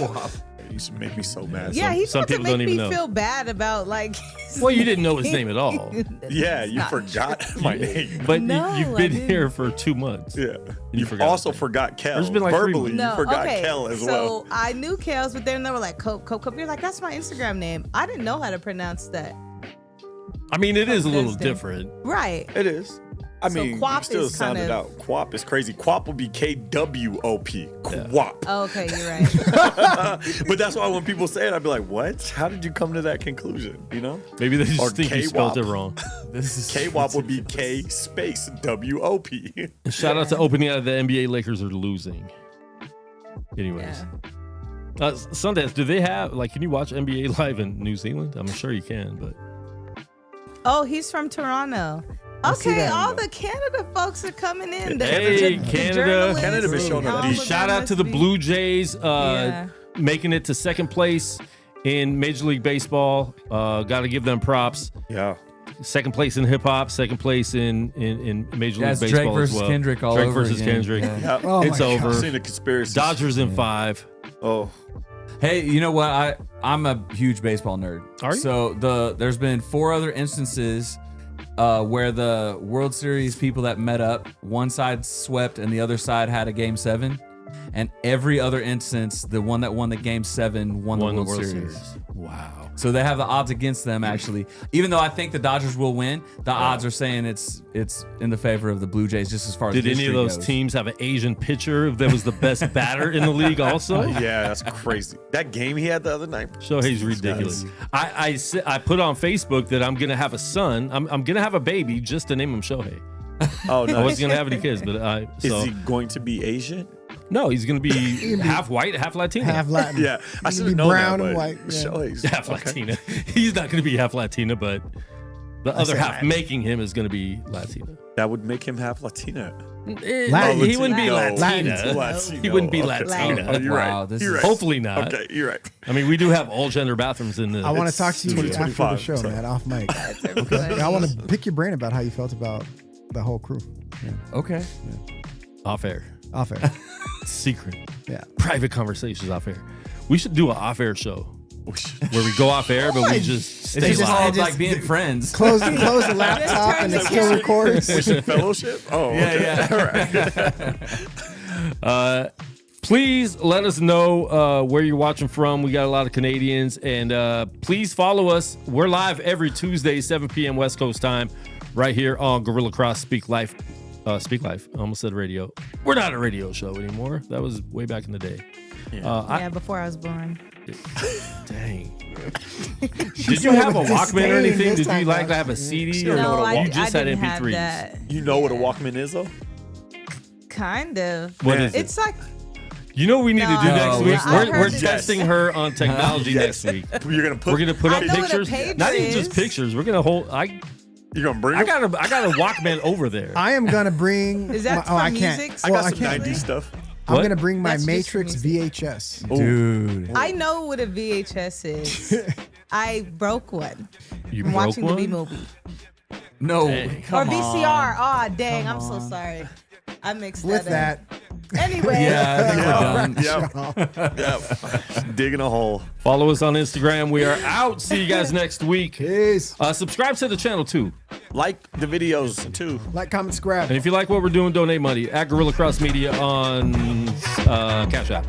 It used to make me so mad. Yeah, he's some about to people don't make me even know. feel bad about like. Well, you didn't know his name at all. Yeah, you not forgot my name. But No, you've I been didn't. here for 2 months. Yeah. You You forgot also his name. forgot Kel. There's been like 3 Verbally, No, you forgot okay. Kel as so well. I knew Kels, but then they were like Cope. You're like, that's my Instagram name. I didn't know how to pronounce that. I mean, it is a little Thursday. different. Right. It is. I mean, Quap you still is kind sounded of- out. Quap is crazy. Quap would be KWOP. Quap. Oh, okay, you're right. But that's why when people say it, I'd be like, what? How did you come to that conclusion? You know? Maybe they just Or think you spelled it wrong. This is KWOP would be K space WOP. Shout out to opening out of the NBA. Lakers are losing. Anyways. Sundance, do they have, like, can you watch NBA live in New Zealand? I'm sure you can, but. Oh, he's from Toronto. Okay, all the Canada folks are coming in. Hey, Canada. Canada been showing up deep. Shout out to the Blue Jays making it to second place in Major League Baseball. Got to give them props. Yeah. Second place in hip hop, second place in Major League Baseball Drake versus as well. Kendrick all Drake over versus again. Kendrick. Yeah. Oh It's my God. over. I've seen the conspiracy. Dodgers in 5. Oh. Hey, you know what? I'm a huge baseball nerd. Are you? So there's been 4 other instances where the World Series people that met up, one side swept and the other side had a Game 7. And every other instance, the one that won the Game 7 won the World Series. Wow. So they have the odds against them, actually. Even though I think the Dodgers will win, the odds are saying it's in the favor of the Blue Jays, just as far as Did any history of those goes. teams have an Asian pitcher that was the best batter in the league also? Yeah, that's crazy. That game he had the other night. Shohei's ridiculous. I put on Facebook that I'm going to have a son. I'm going to have a baby just to name him Shohei. Oh, no. I wasn't going to have any kids, but Is he going to be Asian? No, he's going to be half white, half Latino. Half Latin. Yeah, I He's should gonna have be known brown that, and but white. Yeah. Shohei's Half Latina. He's not going to be half Latina, but the other say half Latin. making him is going to be Latina. That would make him half Latina. Latin. He wouldn't be Latin. Latina. Latino. He wouldn't be Okay. Latina. Oh, you're Wow, right. this You're is- right. Hopefully not. Okay, you're right. I mean, we do have all gender bathrooms in the. I want to talk to you after the 2025, show, so. man, off mic. Okay. I want to pick your brain about how you felt about the whole crew. Yeah. Okay. Off air. Off air. Secret. Yeah. Private conversations off air. We should do an off air show where we go off air, but we just It's stay just live. called like being friends. Close the laptop and it still records. We should fellowship? Oh, okay. Yeah. Please let us know where you're watching from. We got a lot of Canadians, and please follow us. We're live every Tuesday, 7 p.m. West Coast time, right here on Gorilla Cross Speak Life. Speak Life. I almost said radio. We're not a radio show anymore. That was way back in the day. Yeah, before I was born. Dang. Did you have a Walkman or anything? Did you like have a CD or No, you I just had didn't have MP3s? that. You know what a Walkman is, though? Kind of. What is it? It's like You know what we need to do No, next I- week? I We're heard it. testing her on technology Yes. next week. You're gonna put. We're gonna put I up know what a pictures. pager Not even just is. pictures. We're gonna hold. You're gonna bring. I got a Walkman over there. I am gonna bring. Is that my, oh, I for can't. music I Well, got some can't. 90s stuff. I'm What? gonna bring my That's just for Matrix VHS. Dude. I know what a VHS is. I broke one. You I'm broke watching one? the B movie. No. Hey. Or Come VCR. on. Oh dang, Come I'm so on. sorry. I mixed With that that, up. Anyway. Yeah, I think we're done. Yep. Digging a hole. Follow us on Instagram. We are out. See you guys next week. peace. Subscribe to the channel too. Like the videos too. Like, comment, subscribe. And if you like what we're doing, donate money at Gorilla Cross Media on Cash App.